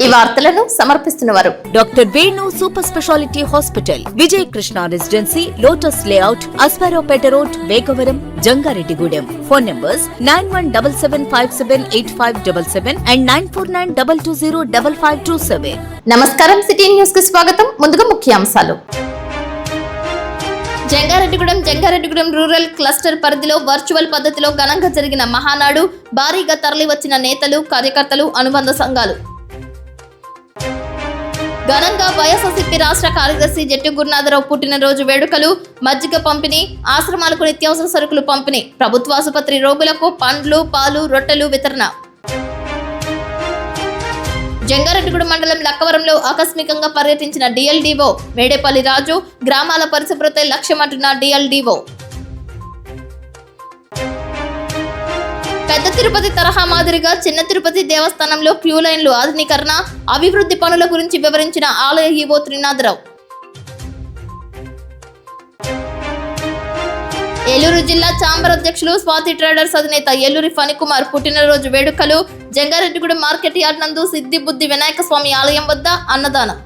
ఈ వార్తలను సమర్పిస్తున్నవారు doctor Venu super speciality hospital, Vijay Krishna residency, lotus layout, Aswaraopeta road, Vegavaram, Jangareddygudem. Phone numbers 9177578577 and 9492205527. నమస్కారం. సిటీ న్యూస్ కి స్వాగతం. ముందుగా ముఖ్యాంశాలు. జంగారెడ్డిగూడెం రూరల్ క్లస్టర్ పరిధిలో వర్చువల్ పద్ధతిలో ఘనంగా జరిగిన మహానాడు, భారీగా తరలివచ్చిన నేతలు, కార్యకర్తలు, అనుబంధ సంఘాలు. ఘనంగా వైఎస్ఆర్సీపీ రాష్ట్ర కార్యదర్శి జట్టి గురునాథరావు పుట్టినరోజు వేడుకలు, మజ్జిగ పంపిణీ, ఆశ్రమాలకు నిత్యావసర సరుకులు పంపిణీ, ప్రభుత్వ ఆసుపత్రి రోగులకు పండ్లు, పాలు, రొట్టెలు వితరణ. జంగారెడ్డిగూడెం మండలం లక్కవరంలో ఆకస్మికంగా పర్యటించిన డిఎల్డిఓ మేడేపల్లి రాజు, గ్రామాల పరిశుభ్రతే లక్ష్యమంటున్న డిఎల్డిఓ. పెద్ద తిరుపతి తరహా మాదిరిగా చిన్న తిరుపతి దేవస్థానంలో క్యూ లైన్లు ఆధునీకరణ, అభివృద్ధి పనుల గురించి వివరించిన ఆలయ ఈవో త్రినాథరావు. ఏలూరు జిల్లా ఛాంబర్ అధ్యక్షులు స్వాతి ట్రేడర్స్ అధినేత ఏలూరి ఫణికుమార్ పుట్టినరోజు వేడుకలు, జంగారెడ్డిగూడెం మార్కెట్ యార్డ్ నందు సిద్ధి బుద్ధి వినాయక స్వామి ఆలయం వద్ద అన్నదానం.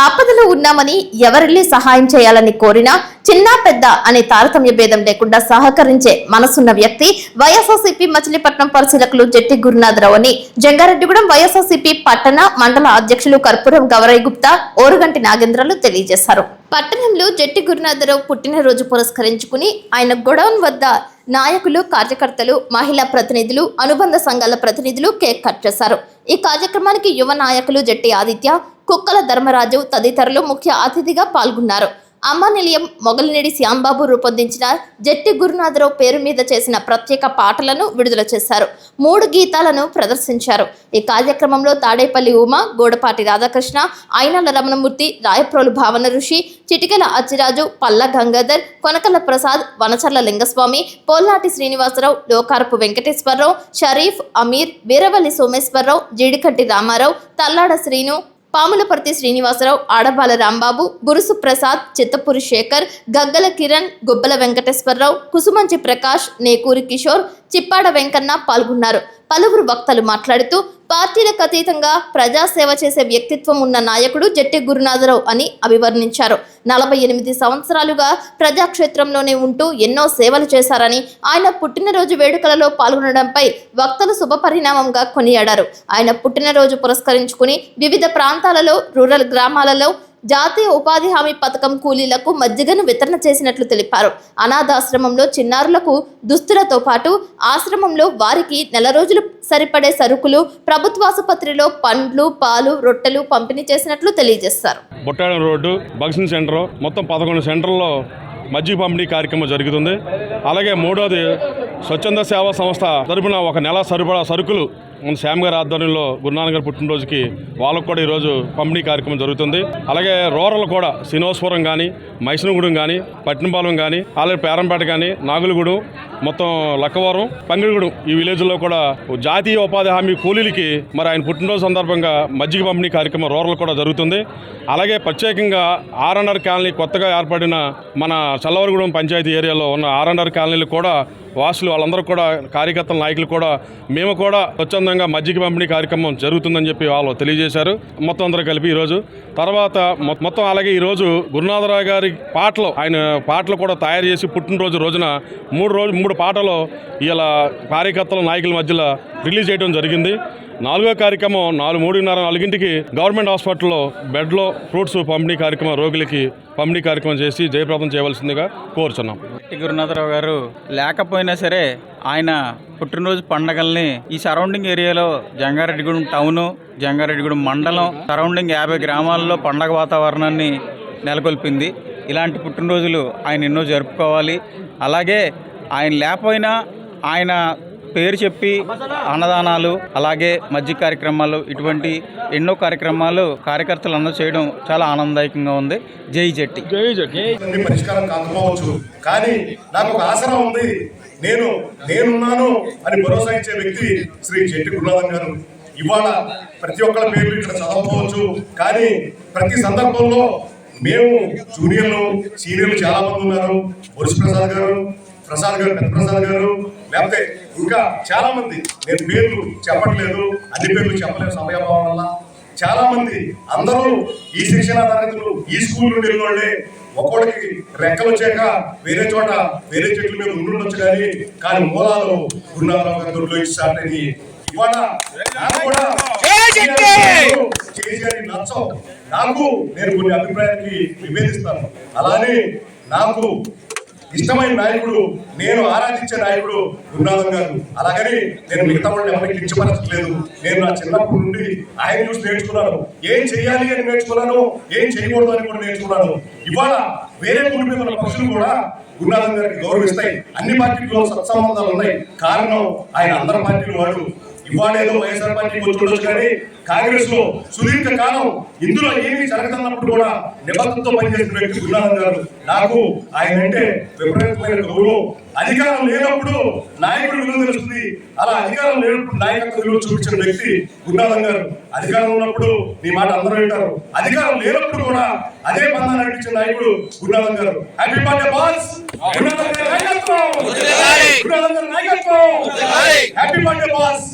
ఆపదలో ఉన్నామని ఎవరిల్లి సహాయం చేయాలని కోరినా చిన్న పెద్ద అనే తారతమ్య భేదం లేకుండా సహకరించే మనసున్న వ్యక్తి వైఎస్ఆర్సీపీ మచిలీపట్నం పరిశీలకులు జట్టి గురునాథరావు అని జంగారెడ్డిగూడెం వైఎస్ఆర్సీపీ పట్టణ మండల అధ్యక్షులు కర్పూరం గౌరయ్య గుప్తా, ఓరుగంటి నాగేంద్రలు తెలియజేశారు. పట్టణంలో జట్టి గురునాథరావు పుట్టినరోజు పురస్కరించుకుని ఆయన గొడౌన్ వద్ద నాయకులు, కార్యకర్తలు, మహిళా ప్రతినిధులు, అనుబంధ సంఘాల ప్రతినిధులు కేక్ కట్ చేశారు. ఈ కార్యక్రమానికి యువ నాయకులు జట్టి ఆదిత్య, కుక్కల ధర్మరాజు తదితరులు ముఖ్య అతిథిగా పాల్గొన్నారు. అమ్మ నిలయం మొగలినేడి శ్యాంబాబు రూపొందించిన జట్టి గురునాథరావు పేరు మీద చేసిన ప్రత్యేక పాటలను విడుదల చేశారు. 3 గీతాలను ప్రదర్శించారు. ఈ కార్యక్రమంలో తాడేపల్లి ఉమ, గోడపాటి రాధాకృష్ణ, అయినాల రమణమూర్తి, రాయప్రోలు భావన ఋషి, చిటికెల అచ్చిరాజు, పల్ల గంగాధర్, కొనకల ప్రసాద్, వనచర్ల లింగస్వామి, పోల్నాటి శ్రీనివాసరావు, లోకారపు వెంకటేశ్వరరావు, షరీఫ్, అమీర్, వీరవల్లి సోమేశ్వరరావు, జీడికట్టి రామారావు, తల్లాడ శ్రీను, పాములపర్తి శ్రీనివాసరావు, ఆడబాల రాంబాబు, గురుసు ప్రసాద్, చిత్తపూరి శేఖర్, గగ్గల కిరణ్, గుబ్బల వెంకటేశ్వరరావు, కుసుమంచి ప్రకాష్, నేకూరి కిషోర్, చిప్పాడ వెంకన్న పాల్గొన్నారు. పలువురు వక్తలు మాట్లాడుతూ పార్టీలకు అతీతంగా ప్రజాసేవ చేసే వ్యక్తిత్వం ఉన్న నాయకుడు జట్టి గురునాథరావు అని అభివర్ణించారు. 48 సంవత్సరాలుగా ప్రజాక్షేత్రంలోనే ఉంటూ ఎన్నో సేవలు చేశారని, ఆయన పుట్టినరోజు వేడుకలలో పాల్గొనడంపై వక్తలు శుభపరిణామంగా కొనియాడారు. ఆయన పుట్టినరోజు పురస్కరించుకుని వివిధ ప్రాంతాలలో, రూరల్ గ్రామాలలో జాతీయ ఉపాధి హామీ పథకం కూలీలకు మజ్జిగను వితరణ చేసినట్లు తెలిపారు. అనాథాశ్రమంలో చిన్నారులకు దుస్తులతో పాటు ఆశ్రమంలో వారికి నెల రోజులు సరిపడే సరుకులు, ప్రభుత్వ ఆసుపత్రిలో పండ్లు, పాలు, రొట్టెలు పంపిణీ చేసినట్లు తెలియజేశారు. బొట్టాడ రోడ్డు బక్సింగ్ సెంటర్ మొత్తం 11 సెంటర్లో మజ్జిగ పంపిణీ కార్యక్రమం జరుగుతుంది. అలాగే 3వది స్వచ్ఛంద సేవా సంస్థ తరపున ఒక నెల సరిపడా సరుకులు మన శ్యామ్ గారి ఆధ్వర్యంలో గురునాథ్ గారి పుట్టినరోజుకి వాళ్ళకు కూడా ఈరోజు పంపిణీ కార్యక్రమం జరుగుతుంది. అలాగే రూరల్ కూడా శ్రీనివాసపురం కానీ, మైసనగూడెం కానీ, పట్టినపాలెం కానీ, అలాగే పేరంపేట కానీ, నాగులగూడెం, మొత్తం లక్కవరం, పంగిడిగూడెం ఈ విలేజ్లో కూడా జాతీయ ఉపాధి హామీ కూలీలకి మరి ఆయన పుట్టినరోజు సందర్భంగా మజ్జిగ పంపిణీ కార్యక్రమం రూరల్ కూడా జరుగుతుంది. అలాగే ప్రత్యేకంగా R&R కాలనీ కొత్తగా ఏర్పడిన మన చల్లవరగూడెం పంచాయతీ ఏరియాలో ఉన్న R&R కాలనీలు కూడా వాసులు వాళ్ళందరూ కూడా కార్యకర్తల నాయకులు కూడా మేము కూడా స్వచ్ఛందంగా మజ్జిగ పంపిణీ కార్యక్రమం జరుగుతుందని చెప్పి వాళ్ళు తెలియజేశారు. మొత్తం అందరూ కలిపి ఈరోజు తర్వాత మొత్తం అలాగే ఈరోజు గురునాథరావు గారి పాటలు ఆయన పాటలు కూడా తయారు చేసి పుట్టినరోజు రోజున 3 పాటలు ఇలా కార్యకర్తల నాయకుల మధ్యలో రిలీజ్ చేయడం జరిగింది. 4వ కార్యక్రమం 3:30-4కి గవర్నమెంట్ హాస్పిటల్లో బెడ్లో ఫ్రూట్స్ పంపిణీ కార్యక్రమం రోగులకి పంపిణీ కార్యక్రమం చేసి జయప్రదం చేయవలసిందిగా కోరుచున్నాం. గురునాథరావు గారు లేకపోయినా సరే ఆయన పుట్టినరోజు పండగల్ని ఈ సరౌండింగ్ ఏరియాలో జంగారెడ్డిగూడెం టౌను, జంగారెడ్డిగూడెం మండలం సరౌండింగ్ 50 గ్రామాల్లో పండగ వాతావరణాన్ని నెలకొల్పింది. ఇలాంటి పుట్టినరోజులు ఆయన ఎన్నో జరుపుకోవాలి. అలాగే ఆయన లేకపోయినా ఆయన పేరు చెప్పి అన్నదానాలు, అలాగే మజ్జిగ కార్యక్రమాలు, ఇటువంటి ఎన్నో కార్యక్రమాలు కార్యకర్తలు అందరూ చేయడం చాలా ఆనందదాయకంగా ఉంది. జై జట్టి. జై జట్టి. పరిష్కారం కాకపోవచ్చు, కానీ నాకు ఒక ఆసరా ఉంది, నేనున్నాను అని భరోసా ఇచ్చే వ్యక్తి శ్రీ జట్టి గురునాథన్ గారు. ఇవాళ ప్రతి ఒక్కళ్ళ పేర్లు ఇక్కడ చదవకపోవచ్చు, కానీ ప్రతి సందర్భంలో మేము జూనియర్లు, సీనియర్లు చాలా మంది ఉన్నారు. బొరుసు ప్రసాద్ గారు, పెద్ద ప్రసాద్ గారు, లేకపోతే ఇంకా చాలా మంది, నేను పేర్లు చెప్పట్లేదు, అన్ని పేర్లు చెప్పలేని సమయాభావం వల్ల చాలా మంది అందరూ ఈ శిక్షణ తరగతులు ఈ స్కూల్ నుండి వెళ్ళే ఒక్కొక్కడికి రెక్కలు వచ్చాక వేరే చోట వేరే చెట్ల మీద ఉండుండొచ్చు కానీ మూలాలు గురునాథరావు గారి దొడ్లో స్టార్ట్ అయ్యి ఇవాళ నాకు కూడా చేసేది నచ్చవు. నాకు నేను కొన్ని అభిప్రాయానికి నివేదిస్తాను. అలానే నాకు ఇష్టమైన నాయకుడు, నేను ఆరాధించే నాయకుడు గురునాథం గారు. అలాగని నేను మిగతా వాళ్ళని ఎవరికి కించపరచట్లేదు. నేను నా చిన్నప్పటి నుండి ఆయన చూసి నేర్చుకున్నాను. ఏం చేయాలి అని నేర్చుకున్నాను, ఏం చేయకూడదు అని కూడా నేర్చుకున్నాను. ఇవాళ వేరే భూమి మీద ఉన్న పక్షులు కూడా గురునాథం గారికి గౌరవిస్తాయి. అన్ని పార్టీల్లో సత్సంబంధాలు ఉన్నాయి. కారణం ఆయన అందరి పార్టీలు వాడు. ఇవాళేదో వైఎస్ఆర్ పార్టీకి వచ్చి కానీ కాంగ్రెస్ లో సుదీర్ఘ కాలం ఇందులో ఏమీ జరగదన్నప్పుడు కూడా నిబద్ధతతో పనిచేసిన వ్యక్తి గురునాథం గారు. నాకు ఆయన అంటే విపరీతమైన గౌరవం. అధికారం లేనప్పుడు నాయకుడు విలువ తెలుస్తుంది, అలా అధికారం లేనప్పుడు నాయకత్వ విలువ చూపించిన వ్యక్తి గురునాథం గారు. అధికారం ఉన్నప్పుడు నీ మాట అందరూ వింటారు, అధికారం లేనప్పుడు కూడా అదే బంధం నడిపించిన నాయకుడు గురునాథం గారు. హ్యాపీ బర్త్డే బాస్, గురునాథం గారి నాయకత్వం, గురునాథం గారి నాయకత్వం, హ్యాపీ బర్త్డే బాస్.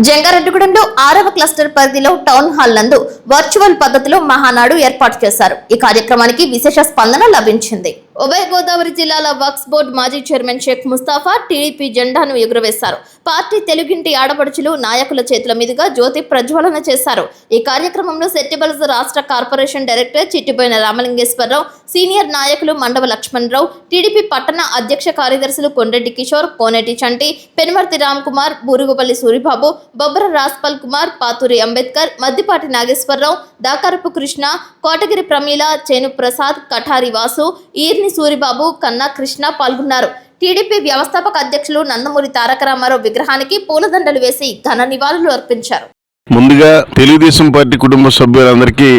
జంగారెడ్డిగూడెంలో 6వ క్లస్టర్ పరిధిలో టౌన్ హాల్ నందు వర్చువల్ పద్ధతిలో మహానాడు ఏర్పాటు చేశారు. ఈ కార్యక్రమానికి విశేష స్పందన లభించింది. ఉభయ గోదావరి జిల్లాల వక్స్ బోర్డు మాజీ చైర్మన్ షేక్ ముస్తాఫా టీడీపీ జెండాను ఎగురవేశారు. పార్టీ తెలుగింటి ఆడపడుచులు నాయకుల చేతుల మీదుగా జ్యోతి ప్రజ్వలన చేశారు. ఈ కార్యక్రమంలో సెట్టిబల్స్ రాష్ట్ర corporation director Chittiboina Ramalingeswara Rao, senior నాయకులు మండవ లక్ష్మణరావు, టీడీపీ పట్టణ అధ్యక్ష కార్యదర్శులు కొండెడ్డి కిషోర్, కోనేటి చంటి, పెనుమర్తి రామ్ కుమార్, బూరుగుపల్లి సూరిబాబు, బొబ్బర రాస్పల్ కుమార్, పాతూరి అంబేద్కర్, మద్దిపాటి నాగేశ్వరరావు, దాకారపు కృష్ణ, కోటగిరి ప్రమీల, చేను ప్రసాద్, కఠారి వాసు, ఈర్ని సూరిబాబు, కన్నా కృష్ణ పాల్గొన్నారు. టీడీపీ వ్యవస్థాపక అధ్యక్షులు నందమూరి తారక రామారావు విగ్రహానికి పూలదండలు వేసి ఘన నివాళులు అర్పించారు. ముందుగా తెలుగుదేశం పార్టీ కుటుంబ సభ్యులందరికీ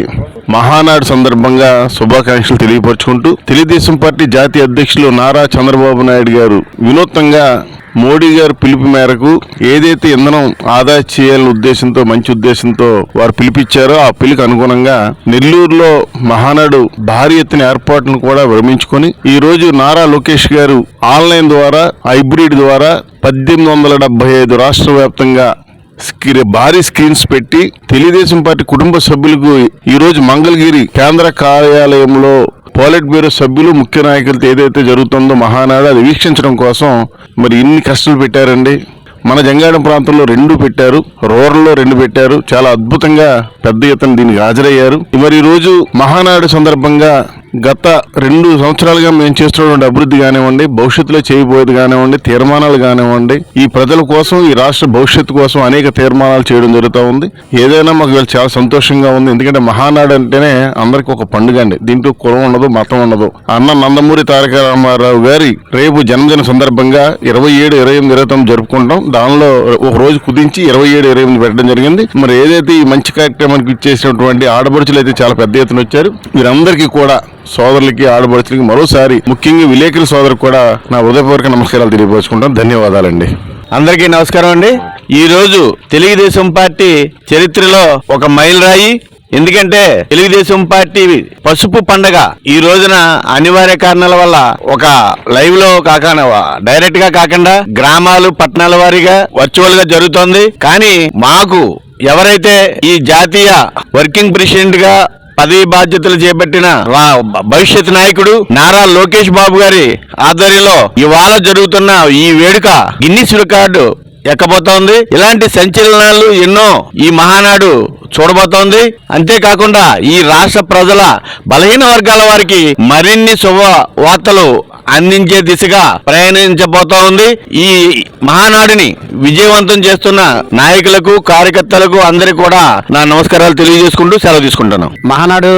మహానాడు సందర్భంగా శుభాకాంక్షలు తెలియపరుచుకుంటూ, తెలుగుదేశం పార్టీ జాతీయ అధ్యక్షులు నారా చంద్రబాబు నాయుడు గారు వినూత్నంగా మోడీ గారు పిలుపు మేరకు ఏదైతే ఇంధనం ఆదా చేయాలనే ఉద్దేశంతో, మంచి ఉద్దేశంతో వారు పిలిపించారో ఆ పిలుపు అనుగుణంగా నెల్లూరులో మహానాడు భారీ ఎత్తున ఏర్పాట్లను కూడా విరమించుకొని ఈ రోజు నారా లోకేష్ గారు ఆన్లైన్ ద్వారా, హైబ్రిడ్ ద్వారా 1875 రాష్ట్ర వ్యాప్తంగా భారీ స్క్రీన్స్ పెట్టి తెలుగుదేశం పార్టీ కుటుంబ సభ్యులకు ఈ రోజు మంగళగిరి కేంద్ర కార్యాలయంలో పోలిట్ బ్యూరో సభ్యులు, ముఖ్య నాయకులతో ఏదైతే జరుగుతుందో మహానాడు అది వీక్షించడం కోసం మరి ఇన్ని కష్టాలు పెట్టారండి. మన జంగాడం ప్రాంతంలో 2 పెట్టారు, రూరల్లో 2 పెట్టారు. చాలా అద్భుతంగా పెద్ద ఎత్తున దీనికి హాజరయ్యారు. మరి ఈ రోజు మహానాడు సందర్భంగా గత 2 సంవత్సరాలుగా మేము చేస్తున్నటువంటి అభివృద్ధి కానివ్వండి, భవిష్యత్తులో చేయబోయేది కానివ్వండి, తీర్మానాలు కానివ్వండి, ఈ ప్రజల కోసం, ఈ రాష్ట్ర భవిష్యత్తు కోసం అనేక తీర్మానాలు చేయడం జరుగుతూ ఉంది. ఏదైనా మాకు చాలా సంతోషంగా ఉంది. ఎందుకంటే మహానాడు అంటేనే అందరికి ఒక పండుగ అండి. దీంట్లో కులం ఉండదు, మతం ఉండదు. అన్న నందమూరి తారక రామారావు గారి రేపు జన్మదిన సందర్భంగా 27, 28, 29 జరుపుకుంటాం. దానిలో ఒక రోజు కుదించి 27, 28 పెట్టడం జరిగింది. మరి ఏదైతే ఈ మంచి కార్యక్రమానికి ఇచ్చేసినటువంటి ఆడపడుచులు అయితే చాలా పెద్ద ఎత్తున వచ్చారు. వీరందరికీ కూడా, సోదరులకి, ఆడపడుచులకి మరోసారి ముఖ్యంగా విలేకరుల సోదరులకు కూడా నా హృదయపూర్వక నమస్కారాలు తెలియపరుచుకుంటాం. ధన్యవాదాలండి. అందరికీ నమస్కారం అండి. ఈ రోజు తెలుగుదేశం పార్టీ చరిత్రలో ఒక మైలురాయి. ఎందుకంటే తెలుగుదేశం పార్టీ పసుపు పండగ ఈ రోజున అనివార్య కారణాల వల్ల ఒక లైవ్ లో కాకుండా, డైరెక్ట్ గా కాకుండా గ్రామాలు, పట్టణాల వారీగా వర్చువల్ గా జరుగుతోంది. కానీ మాకు ఎవరైతే ఈ జాతీయ వర్కింగ్ ప్రెసిడెంట్ గా పదవి బాధ్యతలు చేపట్టిన భవిష్యత్ నాయకుడు నారా లోకేష్ బాబు గారి ఆధ్వర్యంలో ఇవాళ జరుగుతున్న ఈ వేడుక గిన్నిస్ రికార్డు ఎక్కబోతోంది. ఇలాంటి సంచలనాలు ఎన్నో ఈ మహానాడు చూడబోతోంది. అంతేకాకుండా ఈ రాష్ట్ర ప్రజల బలహీన వర్గాల వారికి మరిన్ని శుభ వార్తలు అందించే దిశగా ప్రయాణించబోతా ఉంది. ఈ మహానాడిని విజయవంతం చేస్తున్న నాయకులకు, కార్యకర్తలకు అందరికీ కూడా నా నమస్కారాలు తెలియజేసుకుంటూ సెలవు తీసుకుంటాను. మహానాడు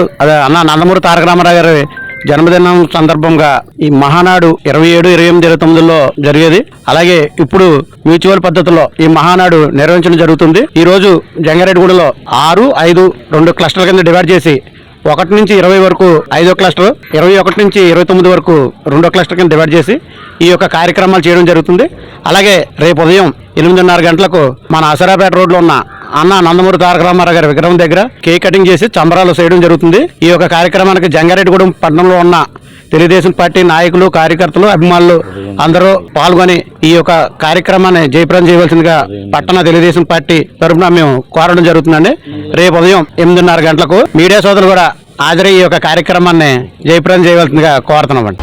అన్న నందమూరి తారక రామారావు గారి జన్మదినం సందర్భంగా ఈ మహానాడు 27, 28, 29లో జరిగేది. అలాగే ఇప్పుడు మ్యూచువల్ పద్ధతిలో ఈ మహానాడు నిర్వహించడం జరుగుతుంది. ఈ రోజు జంగారెడ్డిగూడలో 6, 5, 2 క్లస్టర్ల కింద డివైడ్ చేసి 1 నుంచి 20 వరకు 5వ క్లస్టర్, 21 నుంచి 29 వరకు 2వ క్లస్టర్ కింద డివైడ్ చేసి ఈ యొక్క కార్యక్రమాలు చేయడం జరుగుతుంది. అలాగే రేపు ఉదయం 8:30 గంటలకు మన అసరాపేట రోడ్లో ఉన్న అన్న నందమూరి తారక రామారావు గారి విగ్రహం దగ్గర కేక్ కటింగ్ చేసి చంబరాలు చేయడం జరుగుతుంది. ఈ యొక్క కార్యక్రమానికి జంగారెడ్డిగూడెం పట్టణంలో ఉన్న తెలుగుదేశం పార్టీ నాయకులు, కార్యకర్తలు, అభిమానులు అందరూ పాల్గొని ఈ యొక్క కార్యక్రమాన్ని జయప్రదం చేయవలసిందిగా పట్టణ తెలుగుదేశం పార్టీ తరఫున మేము కోరడం జరుగుతుందండి. రేపు ఉదయం 8:30 గంటలకు మీడియా సోదరులు కూడా హాజరై ఈ యొక్క కార్యక్రమాన్ని జయప్రదం చేయవలసిందిగా కోరుతున్నామండి.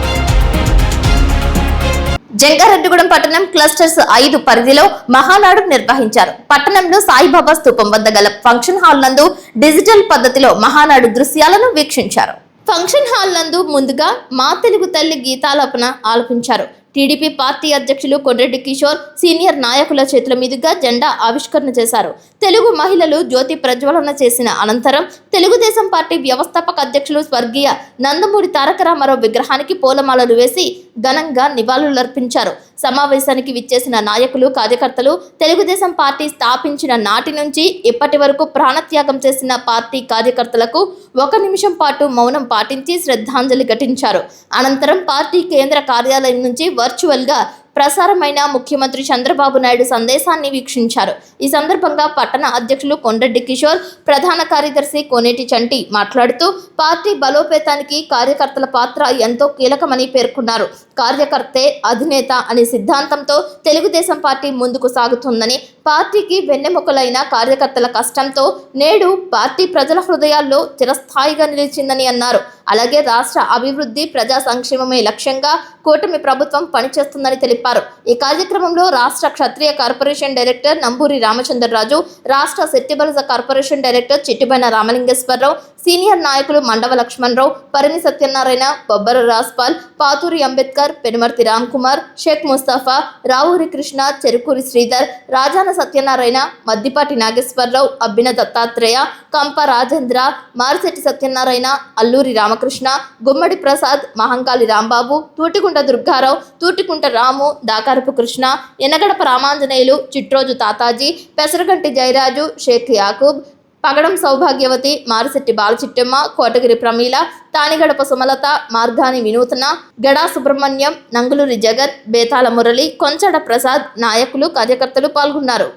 జంగారెడ్డిగూడెం పట్టణం క్లస్టర్స్ 5 పరిధిలో మహానాడు నిర్వహించారు. పట్టణంలో సాయిబాబా స్తూపం వద్ద గల ఫంక్షన్ హాల్ నందు డిజిటల్ పద్ధతిలో మహానాడు దృశ్యాలను వీక్షించారు. ఫంక్షన్ హాల్ నందు ముందుగా మా తెలుగు తల్లి గీతాలాపన ఆలపించారు. టీడీపీ పార్టీ అధ్యక్షులు కొండ్రెడ్డి కిషోర్ సీనియర్ నాయకుల చేతుల మీదుగా జెండా ఆవిష్కరణ చేశారు. తెలుగు మహిళలు జ్యోతి ప్రజ్వలన చేసిన అనంతరం తెలుగుదేశం పార్టీ వ్యవస్థాపక అధ్యక్షులు స్వర్గీయ నందమూరి తారక రామారావు విగ్రహానికి పూలమాలలు వేసి ఘనంగా నివాళులర్పించారు. సమావేశానికి విచ్చేసిన నాయకులు, కార్యకర్తలు తెలుగుదేశం పార్టీ స్థాపించిన నాటి నుంచి ఇప్పటి వరకు ప్రాణత్యాగం చేసిన పార్టీ కార్యకర్తలకు 1 నిమిషం పాటు మౌనం పాటించి శ్రద్ధాంజలి ఘటించారు. అనంతరం పార్టీ కేంద్ర కార్యాలయం నుంచి వర్చువల్ గా ప్రసారమైన ముఖ్యమంత్రి చంద్రబాబు నాయుడు సందేశాన్ని వీక్షించారు. ఈ సందర్భంగా పట్టణ అధ్యక్షులు కొండ్రెడ్డి కిషోర్, ప్రధాన కార్యదర్శి కోనేటి చంటి మాట్లాడుతూ పార్టీ బలోపేతానికి కార్యకర్తల పాత్ర ఎంతో కీలకమని పేర్కొన్నారు. కార్యకర్తే అధినేత అనే సిద్ధాంతంతో తెలుగుదేశం పార్టీ ముందుకు సాగుతుందని, పార్టీకి వెన్నెముకలైన కార్యకర్తల కష్టంతో నేడు పార్టీ ప్రజల హృదయాల్లో చిరస్థాయిగా నిలిచిందని అన్నారు. అలాగే రాష్ట్ర అభివృద్ధి, ప్రజా సంక్షేమమే లక్ష్యంగా కూటమి ప్రభుత్వం పనిచేస్తుందని తెలిపారు. ఈ కార్యక్రమంలో రాష్ట్ర క్షత్రియ కార్పొరేషన్ డైరెక్టర్ నంబూరి రామచంద్రరాజు, రాష్ట్ర శెట్టిబలస కార్పొరేషన్ డైరెక్టర్ చిట్టిబైన రామలింగేశ్వరరావు, సీనియర్ నాయకులు మండవ లక్ష్మణరావు, పరిమి సత్యనారాయణ, బొబ్బర రాజ్పాల్, పాతూరి అంబేద్కర్, పెనుమర్తి రామ్ కుమార్, షేక్ ముస్తఫా, రావూరి కృష్ణ, చెరుకూరి శ్రీధర్, రాజాన సత్యనారాయణ, మద్దిపాటి నాగేశ్వరరావు, అబ్బిన దత్తాత్రేయ, కంప రాజేంద్ర, మారిశెట్టి సత్యనారాయణ, అల్లూరి రామకృష్ణ, గుమ్మడి ప్రసాద్, మహంకాళి రాంబాబు, తూటికుంట దుర్గారావు, తూటికుంట రాము, దాకారపు కృష్ణ, ఎనగడప రామాంజనేయులు, చిట్రోజు తాతాజీ, పెసరగంటి జయరాజు, షేక్ యాకూబ్, పగడం సౌభాగ్యవతి, మారిశెట్టి బాలచిట్టమ్మ, కోటగిరి ప్రమీల, తానిగడప సుమలత, మార్గాని వినూతన, గడా సుబ్రహ్మణ్యం, నంగులూరి జగత్, బేతాల మురళి, కొంచడ ప్రసాద్, నాయకులు, కార్యకర్తలు పాల్గొన్నారు.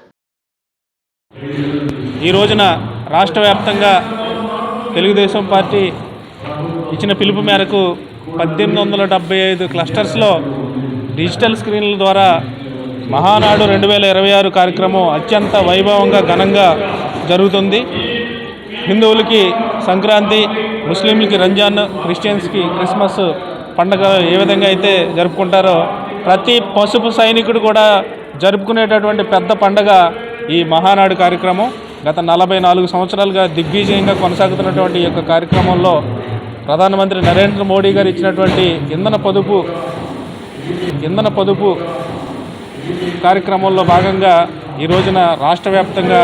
ఈ రోజున రాష్ట్ర వ్యాప్తంగా తెలుగుదేశం పార్టీ ఇచ్చిన పిలుపు మేరకు 1875 క్లస్టర్స్లో డిజిటల్ స్క్రీన్ల ద్వారా మహానాడు 2026 కార్యక్రమం అత్యంత వైభవంగా ఘనంగా జరుగుతుంది. హిందువులకి సంక్రాంతి, ముస్లింలకి రంజాన్, క్రిస్టియన్స్కి క్రిస్మస్ పండుగ ఏ విధంగా అయితే జరుపుకుంటారో ప్రతి పసుపు సైనికుడు కూడా జరుపుకునేటటువంటి పెద్ద పండుగ ఈ మహానాడు కార్యక్రమం. గత 44 సంవత్సరాలుగా దిగ్విజయంగా కొనసాగుతున్నటువంటి ఈ యొక్క కార్యక్రమంలో ప్రధానమంత్రి నరేంద్ర మోడీ గారు ఇచ్చినటువంటి ఇంధన పొదుపు కార్యక్రమంలో భాగంగా ఈ రోజున రాష్ట్ర వ్యాప్తంగా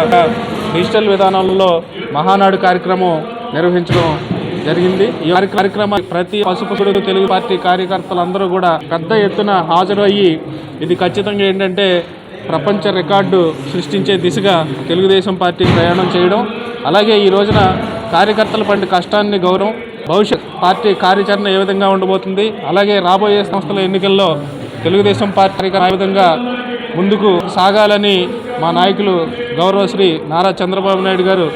డిజిటల్ విధానంలో మహానాడు కార్యక్రమం నిర్వహించడం జరిగింది. ఈ కార్యక్రమం ప్రతి పసుపుడు తెలుగు పార్టీ కార్యకర్తలందరూ కూడా పెద్ద ఎత్తున హాజరు అయ్యి ఇది ఖచ్చితంగా ఏంటంటే ప్రపంచ రికార్డు సృష్టించే దిశగా తెలుగుదేశం పార్టీ ప్రయాణం చేయడం, అలాగే ఈ రోజున కార్యకర్తల పడిన కష్టాన్ని గౌరవం, భవిష్యత్ పార్టీ కార్యాచరణ ఏ విధంగా ఉండబోతుంది, అలాగే రాబోయే సంస్థల ఎన్నికల్లో తెలుగుదేశం పార్టీ ఏ విధంగా ముందుకు సాగాలని మా నాయకులు గౌరవశ్రీ నారా చంద్రబాబు నాయుడు గారు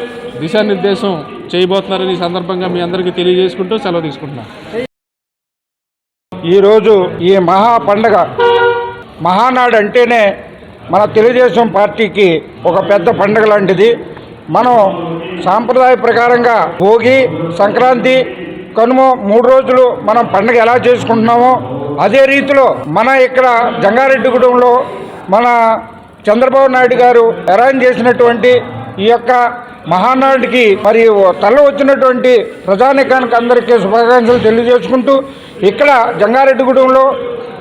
దిశానిర్దేశం చేయబోతున్నారని ఈ సందర్భంగా మీ అందరికీ తెలియజేసుకుంటూ సెలవు తీసుకుంటున్నాను. ఈరోజు ఈ మహా పండగ మహానాడు అంటేనే మన తెలుగుదేశం పార్టీకి ఒక పెద్ద పండగ లాంటిది. మనం సాంప్రదాయ ప్రకారంగా భోగి, సంక్రాంతి, కనుమ 3 రోజులు మనం పండగ ఎలా చేసుకుంటున్నామో అదే రీతిలో మన ఇక్కడ జంగారెడ్డిగూడెంలో మన చంద్రబాబు నాయుడు గారు అరేంజ్ చేసినటువంటి ఈ యొక్క మహానాడుకి మరి తల వచ్చినటువంటి ప్రజానికానికి అందరికీ శుభాకాంక్షలు తెలియజేసుకుంటూ ఇక్కడ జంగారెడ్డిగూడెంలో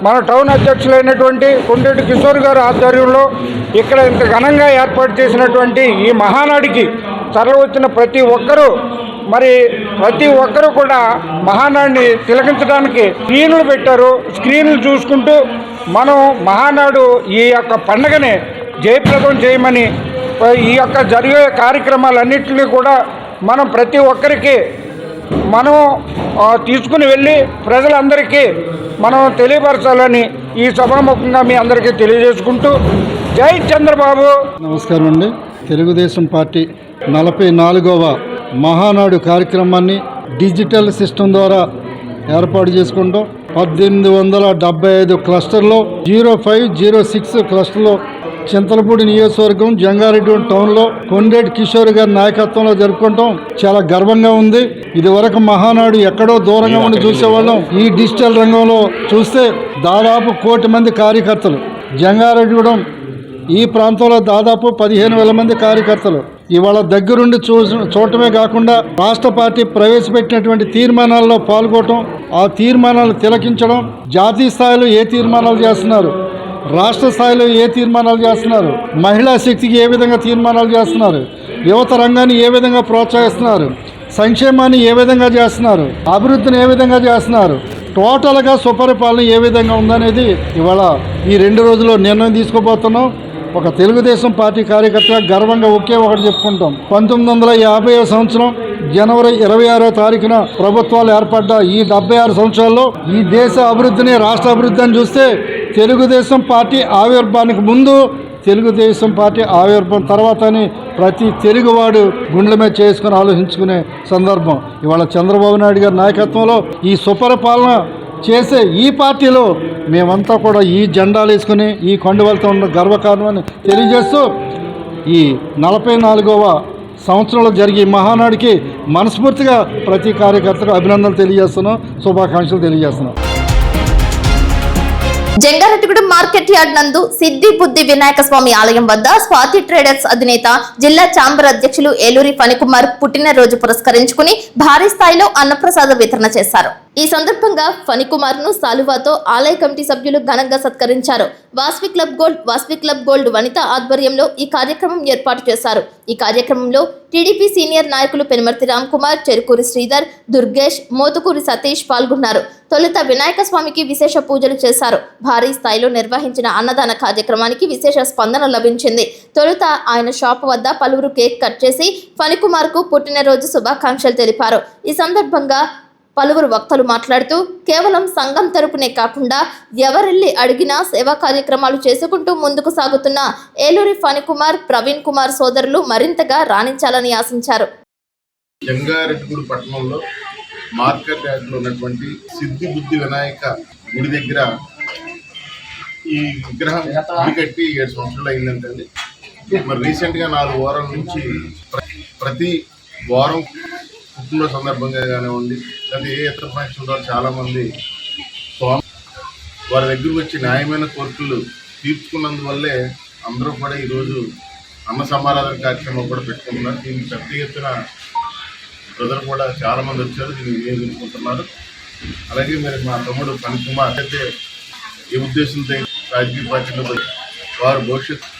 మన టౌన్ అధ్యక్షులైనటువంటి కొండ్రెడ్డి కిషోర్ గారు ఆధ్వర్యంలో ఇక్కడ ఇంత ఘనంగా ఏర్పాటు చేసినటువంటి ఈ మహానాడికి తరలి వచ్చిన ప్రతి ఒక్కరూ కూడా మహానాడిని తిలకించడానికి స్క్రీన్లు పెట్టారు. స్క్రీన్లు చూసుకుంటూ మనం మహానాడు ఈ యొక్క పండుగని జయప్రదం చేయమని ఈ యొక్క జరిగే కార్యక్రమాలన్నింటినీ కూడా మనం ప్రతి ఒక్కరికి మనం తీసుకుని వెళ్ళి ప్రజలందరికీ మనం తెలియపరచాలని ఈ సభాముఖంగా మీ అందరికీ తెలియజేసుకుంటూ జై చంద్రబాబు. నమస్కారం అండి. తెలుగుదేశం పార్టీ 44వ మహానాడు కార్యక్రమాన్ని డిజిటల్ సిస్టమ్ ద్వారా ఏర్పాటు చేసుకుంటాం. 1875 క్లస్టర్లో 0506 క్లస్టర్లో చింతలపూడి నియోజకవర్గం జంగారెడ్డి టౌన్లో కొండేటి కిషోర్ గారి నాయకత్వంలో జరుపుకుంటాం. చాలా గర్వంగా ఉంది. ఇది వరకు మహానాడు ఎక్కడో దూరంగా ఉండి చూసేవాళ్ళం. ఈ డిజిటల్ రంగంలో చూస్తే దాదాపు 1 కోటి మంది కార్యకర్తలు, జంగారెడ్డిగూడెం ఈ ప్రాంతంలో దాదాపు 15,000 మంది కార్యకర్తలు ఇవాళ దగ్గరుండి చూడటమే కాకుండా రాష్ట్ర పార్టీ ప్రవేశపెట్టినటువంటి తీర్మానాల్లో పాల్గొనడం, ఆ తీర్మానాలు తిలకించడం, జాతీయ స్థాయిలో ఏ తీర్మానాలు చేస్తున్నారు, రాష్ట్ర స్థాయిలో ఏ తీర్మానాలు చేస్తున్నారు, మహిళా శక్తికి ఏ విధంగా తీర్మానాలు చేస్తున్నారు, యువత రంగాన్ని ఏ విధంగా ప్రోత్సహిస్తున్నారు, సంక్షేమాన్ని ఏ విధంగా చేస్తున్నారు, అభివృద్ధిని ఏ విధంగా చేస్తున్నారు, టోటల్గా సుపరిపాలన ఏ విధంగా ఉందనేది ఇవాళ ఈ 2 రోజుల్లో నిర్ణయం తీసుకోబోతున్నాం. ఒక తెలుగుదేశం పార్టీ కార్యకర్తగా గర్వంగా ఒకే ఒకటి చెప్పుకుంటాం. 1950వ సంవత్సరం జనవరి 26వ తారీఖున ప్రభుత్వాలు ఏర్పడ్డ ఈ 76 సంవత్సరాల్లో ఈ దేశ అభివృద్ధిని, రాష్ట్ర అభివృద్ధిని చూస్తే తెలుగుదేశం పార్టీ ఆవిర్భావానికి ముందు, తెలుగుదేశం పార్టీ ఆవిర్భావం తర్వాతని ప్రతి తెలుగువాడు గుండెల మీద చేసుకుని ఆలోచించుకునే సందర్భం. ఇవాళ చంద్రబాబు నాయుడు గారి నాయకత్వంలో ఈ సుపరిపాలన చేసే ఈ పార్టీలో మేమంతా కూడా ఈ జెండాలు వేసుకుని ఈ కండువలతో ఉన్న గర్వకారణమని తెలియజేస్తూ ఈ 44వ సంవత్సరంలో జరిగే మహానాడికి మనస్ఫూర్తిగా ప్రతి కార్యకర్తకు అభినందనలు తెలియజేస్తున్నాం, శుభాకాంక్షలు తెలియజేస్తున్నాం. జంగారెడ్డిగూడెం మార్కెట్ యార్డ్ నందు సిద్ధి బుద్ధి వినాయక స్వామి ఆలయం వద్ద స్వాతి ట్రేడర్స్ అధినేత జిల్లా ఛాంబర్ అధ్యక్షులు ఏలూరి ఫణికుమార్ పుట్టినరోజు పురస్కరించుకుని భారీ స్థాయిలో అన్నప్రసాద వితరణ చేశారు. ఈ సందర్భంగా ఫణికుమార్ ను సాలువాతో ఆలయ కమిటీ సభ్యులు ఘనంగా సత్కరించారు. వాస్వి క్లబ్ గోల్డ్ వనిత ఆధ్వర్యంలో ఈ కార్యక్రమం ఏర్పాటు చేశారు. ఈ కార్యక్రమంలో టీడీపీ సీనియర్ నాయకులు పెనుమర్తి రామ్ కుమార్, చెరుకూరి శ్రీధర్, దుర్గేష్, మోతుకూరి సతీష్ పాల్గొన్నారు. తొలుత వినాయక స్వామికి విశేష పూజలు చేశారు. భారీ స్థాయిలో నిర్వహించిన అన్నదాన కార్యక్రమానికి విశేష స్పందన లభించింది. తొలుత ఆయన షాప్ వద్ద పలువురు కేక్ కట్ చేసి ఫణికుమార్ కు పుట్టినరోజు శుభాకాంక్షలు తెలిపారు. ఈ సందర్భంగా పలువురు వక్తలు మాట్లాడుతూ కేవలం సంఘం తరపునే కాకుండా ఎవరెళ్లి అడిగినా సేవా కార్యక్రమాలు చేసుకుంటూ ముందుకు సాగుతున్న ఏలూరి ఫణికుమార్, ప్రవీణ్ కుమార్ సోదరులు మరింతగా రాణించాలని ఆశించారు. జంగారెడ్డిగూడెం పట్టణంలో మార్కెట్ యార్డ్లో ఉన్నటువంటి సిద్ధి బుద్ధి వినాయక గుడి దగ్గర ఈ విగ్రహం గుడి కట్టి 7 సంవత్సరాలు అయిందంటండి. మరి రీసెంట్గా 4 వారాల నుంచి ప్రతి వారం పుట్టినరోజు సందర్భంగా కానివ్వండి, లేదా ఏ ఇతర ఫంక్షన్ ద్వారా చాలామంది స్వామి వారి దగ్గరకు వచ్చి న్యాయమైన కోరికలు తీర్చుకున్నందువల్లే అందరూ కూడా ఈరోజు అన్న సమారాధన కార్యక్రమం కూడా పెట్టుకుంటున్నారు. దీనికి పెద్ద ఎత్తున ప్రజలు కూడా చాలామంది వచ్చారు, దీన్ని వినియోగించుకుంటున్నారు. అలాగే మరి మా తమ్ముడు ఫణికుమార్ అయితే ఏ ఉద్దేశంతో రాజకీయ పార్టీలో వారు భవిష్యత్తు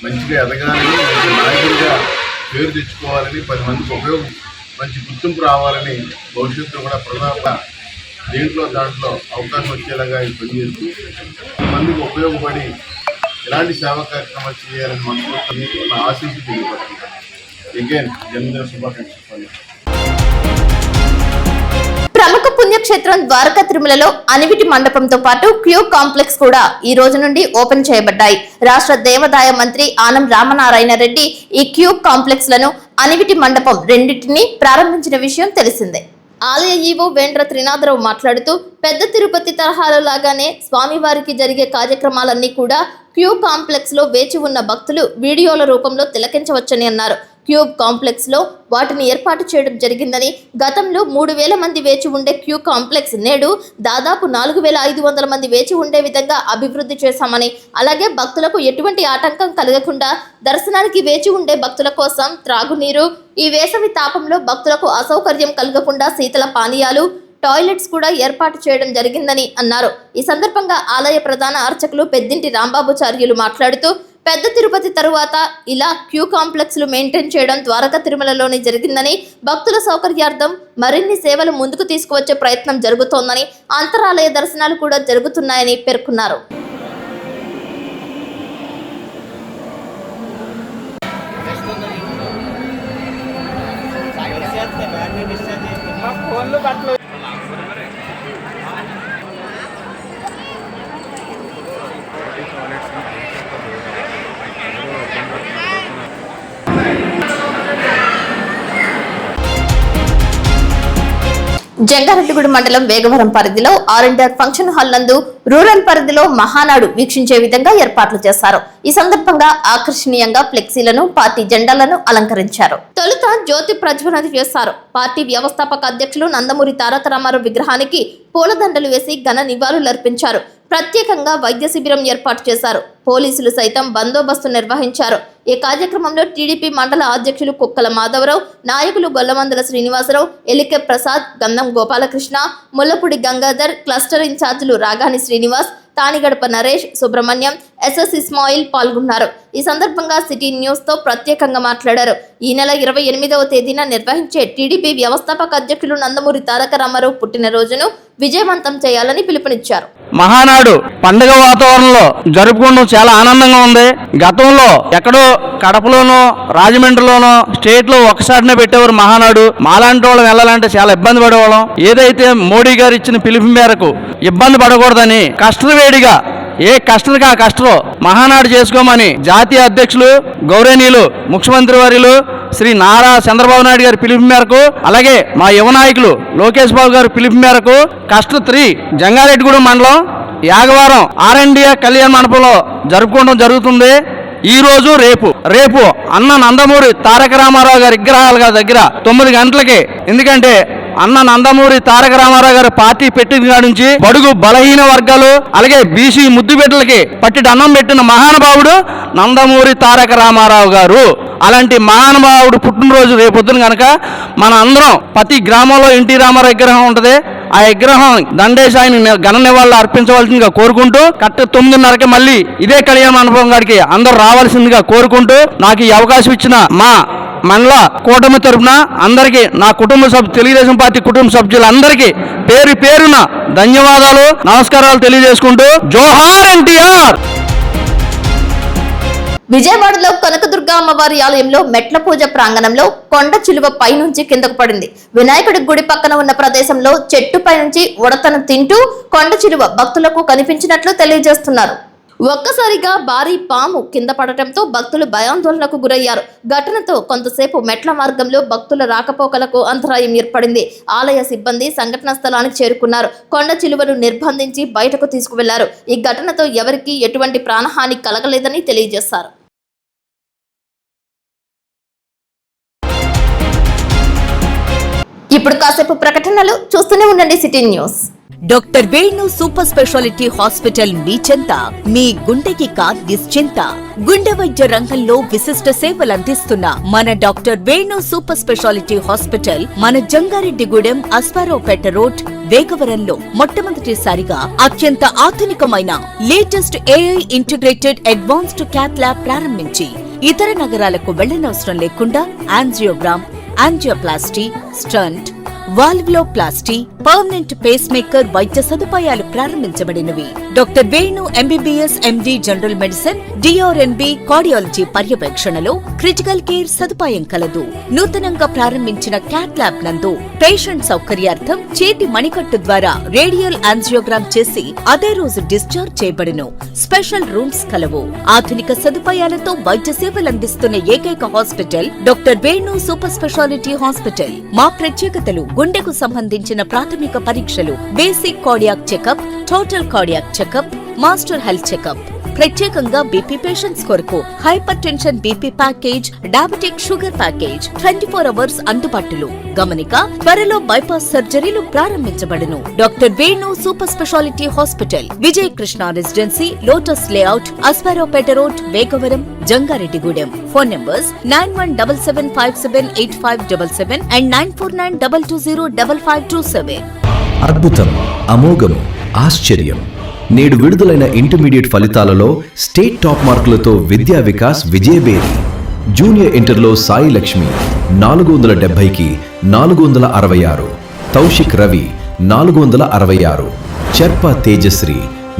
మంచిగా ఎదగాలని, మంచి నాయకుడిగా పేరు తెచ్చుకోవాలని, 10 మందికి మంచి గుర్తింపు రావాలని, భవిష్యత్తులో కూడా ప్రధాన దాంట్లో అవకాశం వచ్చేలాగా పనిచేస్తూ మందికి ఉపయోగపడి ఇలాంటి సేవా కార్యక్రమాలు చేయాలని మనస్ఫూర్తిగా నా ఆశీస్సు తెలియపడుతున్నాను. అగైన్ జన్మదిన శుభాకాంక్షలు. ప్రముఖ పుణ్యక్షేత్రం ద్వారకా తిరుమలలో అనివిటి మండపంతో పాటు క్యూ కాంప్లెక్స్ కూడా ఈ రోజు నుండి ఓపెన్ చేయబడ్డాయి. రాష్ట్ర దేవాదాయ మంత్రి ఆనం రామనారాయణ రెడ్డి ఈ క్యూ కాంప్లెక్స్ లను, అనివిటి మండపం రెండింటినీ ప్రారంభించిన విషయం తెలిసిందే. ఆలయ ఈవో వేంద్ర త్రినాథరావు మాట్లాడుతూ పెద్ద తిరుపతి తరహాలో లాగానే స్వామివారికి జరిగే కార్యక్రమాలన్నీ కూడా క్యూ కాంప్లెక్స్ లో వేచి ఉన్న భక్తులు వీడియోల రూపంలో తిలకించవచ్చని అన్నారు. క్యూబ్ కాంప్లెక్స్ లో వాటిని ఏర్పాటు చేయడం జరిగిందని, గతంలో 3,000 మంది వేచి ఉండే క్యూ కాంప్లెక్స్ నేడు దాదాపు 4,500 మంది వేచి ఉండే విధంగా అభివృద్ధి చేశామని, అలాగే భక్తులకు ఎటువంటి ఆటంకం కలగకుండా దర్శనానికి వేచి ఉండే భక్తుల కోసం త్రాగునీరు, ఈ వేసవి తాపంలో భక్తులకు అసౌకర్యం కలగకుండా శీతల పానీయాలు, టాయిలెట్స్ కూడా ఏర్పాటు చేయడం జరిగిందని అన్నారు. ఈ సందర్భంగా ఆలయ ప్రధాన అర్చకులు పెద్దింటి రాంబాబుచార్యులు మాట్లాడుతూ పెద్ద తిరుపతి తరువాత ఇలా క్యూ కాంప్లెక్స్లు మెయింటైన్ చేయడం ద్వారకా తిరుమలలోనే జరిగిందని, భక్తుల సౌకర్యార్థం మరిన్ని సేవలు ముందుకు తీసుకువచ్చే ప్రయత్నం జరుగుతోందని, అంతరాలయ దర్శనాలు కూడా జరుగుతున్నాయని పేర్కొన్నారు. జంగారెడ్డిగూడెం మండలం వేగవరం పరిధిలో ఆర్ఎండ్ఆర్ ఫంక్షన్ హాల్ నందు రూరల్ పరిధిలో మహానాడు వీక్షించే విధంగా ఏర్పాట్లు చేశారు. ఈ సందర్భంగా ఆకర్షణీయంగా ఫ్లెక్సీలను, పార్టీ జెండాలను అలంకరించారు. తొలుత జ్యోతి ప్రజ్వలన చేశారు. పార్టీ వ్యవస్థాపక అధ్యక్షులు నందమూరి తారక రామారావు విగ్రహానికి పూలదండలు వేసి ఘన నివాళులర్పించారు. ప్రత్యేకంగా వైద్య శిబిరం ఏర్పాటు చేశారు. పోలీసులు సైతం బందోబస్తు నిర్వహించారు. ఈ కార్యక్రమంలో టీడీపీ మండల అధ్యక్షులు కుక్కల మాధవరావు, నాయకులు గొల్లమందల శ్రీనివాసరావు, ఎలికె ప్రసాద్, గంధం గోపాలకృష్ణ, ముల్లపూడి గంగాధర్, క్లస్టర్ ఇన్ఛార్జీలు రాగాని శ్రీనివాస్, తానిగడప నరేష్, సుబ్రహ్మణ్యం, ఎస్ఎస్ ఇస్మాయిల్ పాల్గొన్నారు. ఈ సందర్భంగా సిటీ న్యూస్ తో ప్రత్యేకంగా మాట్లాడారు. ఈ నెల 28వ తేదీన నిర్వహించే టీడీపీ వ్యవస్థాపక అధ్యక్షులు నందమూరి తారక రామారావు పుట్టినరోజును విజయవంతం చేయాలని పిలుపునిచ్చారు. మహానాడు పండుగ వాతావరణంలో జరుపుకోవడం చాలా ఆనందంగా ఉంది. గతంలో ఎక్కడో కడపలోనో రాజమండ్రిలోనో స్టేట్ లో ఒకసారినే పెట్టేవారు మహానాడు. మాలాంటి వాళ్ళం వెళ్ళాలంటే చాలా ఇబ్బంది పడేవాళ్ళం. ఏదైతే మోడీ గారు ఇచ్చిన పిలుపు మేరకు ఇబ్బంది పడకూడదని కష్టవేడిగా ఏ కష్టంగా కష్టం మహానాడు చేసుకోమని జాతీయ అధ్యక్షులు గౌరవనీయులు ముఖ్యమంత్రి వర్యులు శ్రీ నారా చంద్రబాబు నాయుడు గారి పిలుపు మేరకు, అలాగే మా యువ నాయకులు లోకేష్ బాబు గారి పిలుపు మేరకు కష్ట 3 జంగారెడ్డిగూడెం మండలం యాగవరం ఆర్ఎండ్ఆర్ కళ్యాణ మండపంలో జరుపుకోవడం జరుగుతుంది. ఈ రోజు రేపు అన్న నందమూరి తారక రామారావు గారి విగ్రహాల దగ్గర 9 గంటలకి, ఎందుకంటే అన్న నందమూరి తారక రామారావు గారు పార్టీ పెట్టిన కాడి నుంచి బడుగు బలహీన వర్గాలు అలాగే బీసీ ముద్దు బిడ్డలకి పట్టిటి అన్నం పెట్టిన మహానుభావుడు నందమూరి తారక రామారావు గారు. అలాంటి మహానుభావుడు పుట్టినరోజు రేపొద్దున కనుక మన అందరం ప్రతి గ్రామంలో ఎన్టీ రామారావు విగ్రహం ఉంటుంది. ఆ విగ్రహం దండేసి ఆయన ఘన నివాళులు అర్పించవలసిందిగా కోరుకుంటూ కరెక్ట్ 9:30కి మళ్ళీ ఇదే కళ్యాణ మండపం గారికి అందరూ రావాల్సిందిగా కోరుకుంటూ నాకు ఈ అవకాశం ఇచ్చిన మా మండల కూటమి తరఫున అందరికీ, నా తెలుగుదేశం పార్టీ కుటుంబ సభ్యులందరికీ పేరు పేరున ధన్యవాదాలు, నమస్కారాలు తెలియజేసుకుంటూ జోహార్ ఎన్టీఆర్. విజయవాడలో కనకదుర్గ అమ్మవారి ఆలయంలో మెట్ల పూజ ప్రాంగణంలో కొండ చిలువ పైనుంచి కిందకు పడింది. వినాయకుడి గుడి పక్కన ఉన్న ప్రదేశంలో చెట్టు పైనుంచి ఉడతను తింటూ కొండ చిలువ భక్తులకు కనిపించినట్లు తెలియజేస్తున్నారు. ఒక్కసారిగా భారీ పాము కింద పడటంతో భక్తులు భయాందోళనకు గురయ్యారు. ఘటనతో కొంతసేపు మెట్ల మార్గంలో భక్తుల రాకపోకలకు అంతరాయం ఏర్పడింది. ఆలయ సిబ్బంది సంఘటన స్థలానికి చేరుకున్నారు. కొండ చిలువను నిర్బంధించి బయటకు తీసుకువెళ్లారు. ఈ ఘటనతో ఎవరికీ ఎటువంటి ప్రాణహాని కలగలేదని తెలియజేశారు. ఇప్పుడు కాసేపు ప్రకటనలు చూస్తూనే ఉండండి city news. Doctor Venu super speciality hospital మీ చెంత. మీ గుండెకి నిశ్చింత. గుండె వైద్య రంగంలో విశిష్ట సేవలందిస్తున్న మన doctor Venu super speciality hospital మన జంగారెడ్డిగూడెం అస్పారావుపేట రోడ్ వేగవరంలో మొట్టమొదటిసారిగా అత్యంత ఆధునికమైన latest AI integrated advanced cath lab ప్రారంభించి ఇతర నగరాలకు వెళ్లనవసరం లేకుండా angiogram, angioplasty, stent, valvuloplasty, permanent pacemaker వైద్య సదుపాయాలు ప్రారంభించబడినవి. Doctor Venu MBBS MD general medicine, DRNB cardiology పర్యవేక్షణలో క్రిటికల్ కేర్ సదుపాయం కలదు. నూతనంగా ప్రారంభించిన క్యాట్ ల్యాబ్ నందు పేషెంట్ సౌకర్యార్థం చేతి మణికట్టు ద్వారా రేడియల్ యాంజియోగ్రామ్ చేసి అదే రోజు డిశ్చార్జ్ చేయబడును. స్పెషల్ రూమ్స్ కలవు. ఆధునిక సదుపాయాలతో వైద్య సేవలందిస్తున్న ఏకైక hospital doctor Venu super speciality hospital. మా ప్రత్యేకతలు: గుండెకు సంబంధించిన ప్రాథమిక పరీక్షలు, basic cardiac checkup, total cardiac checkup, master health checkup. ప్రత్యేకంగా బీపీ పేషెంట్స్ కొరకు hypertension BP package, diabetic sugar package 24 hours అందుబాటులో. గమనిక: త్వరలో బైపాస్ సర్జరీలు ప్రారంభించబడును. Doctor Venu super speciality hospital, Vijaya Krishna residency, lotus layout, Aswaraopeta road, Vegavaram, Jangareddygudem. Phone numbers 9177578577 and 9492205527. అద్భుతం, అమోఘం, ఆశ్చర్యం. నేడు విడుదలైన ఇంటర్మీడియట్ ఫలితాలలో స్టేట్ టాప్ మార్కులతో విద్యా వికాస్ విజయబేరి. జూనియర్ ఇంటర్లో సాయి లక్ష్మి 470కి 466, తౌషిక్ రవి 466, చర్ప తేజశ్రీ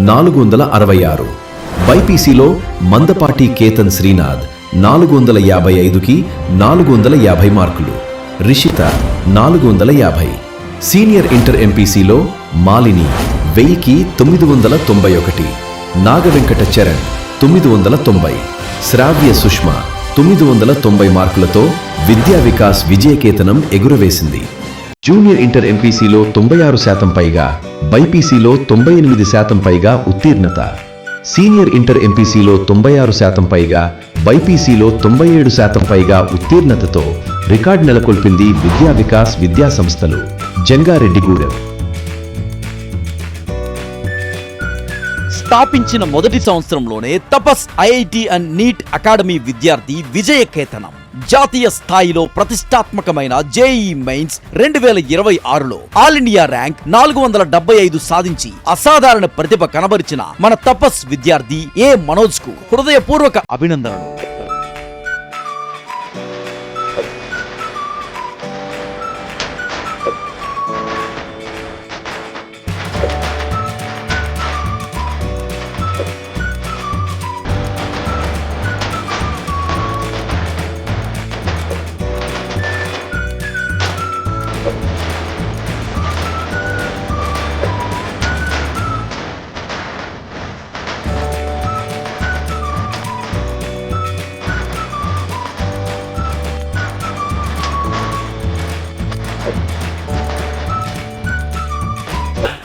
466, బైపీసీలో మందపాటి కేతన్ శ్రీనాథ్ 455కి 450 మార్కులు, రిషిత 450, సీనియర్ ఇంటర్ ఎంపీసీలో మాలిని 1000కి 991, నాగవెంకట చరణ్ 990, శ్రావ్య సుష్మ 990 మార్కులతో విద్యా వికాస్ విజయకేతనం ఎగురవేసింది. జూనియర్ ఇంటర్ ఎంపీసీలో 96% పైగా, బైపీసీలో 98% పైగా ఉత్తీర్ణత. సీనియర్ ఇంటర్ ఎంపీసీలో 96% పైగా, బైపీసీలో 97% పైగా ఉత్తీర్ణతతో రికార్డు నెలకొల్పింది విద్యా వికాస్ విద్యా సంస్థలు, జంగారెడ్డిగూడెం. స్థాపించిన మొదటి సంవత్సరంలోనే Tapas IIT and NEET academy విద్యార్థి విజయకేతనం. జాతీయ స్థాయిలో ప్రతిష్టాత్మకమైన జేఈ మెయిన్స్ 2026లో ఆల్ ఇండియా ర్యాంక్ 475 సాధించి అసాధారణ ప్రతిభ కనబరిచిన మన తపస్ విద్యార్థి ఏ మనోజ్ కు హృదయపూర్వక అభినందనలు.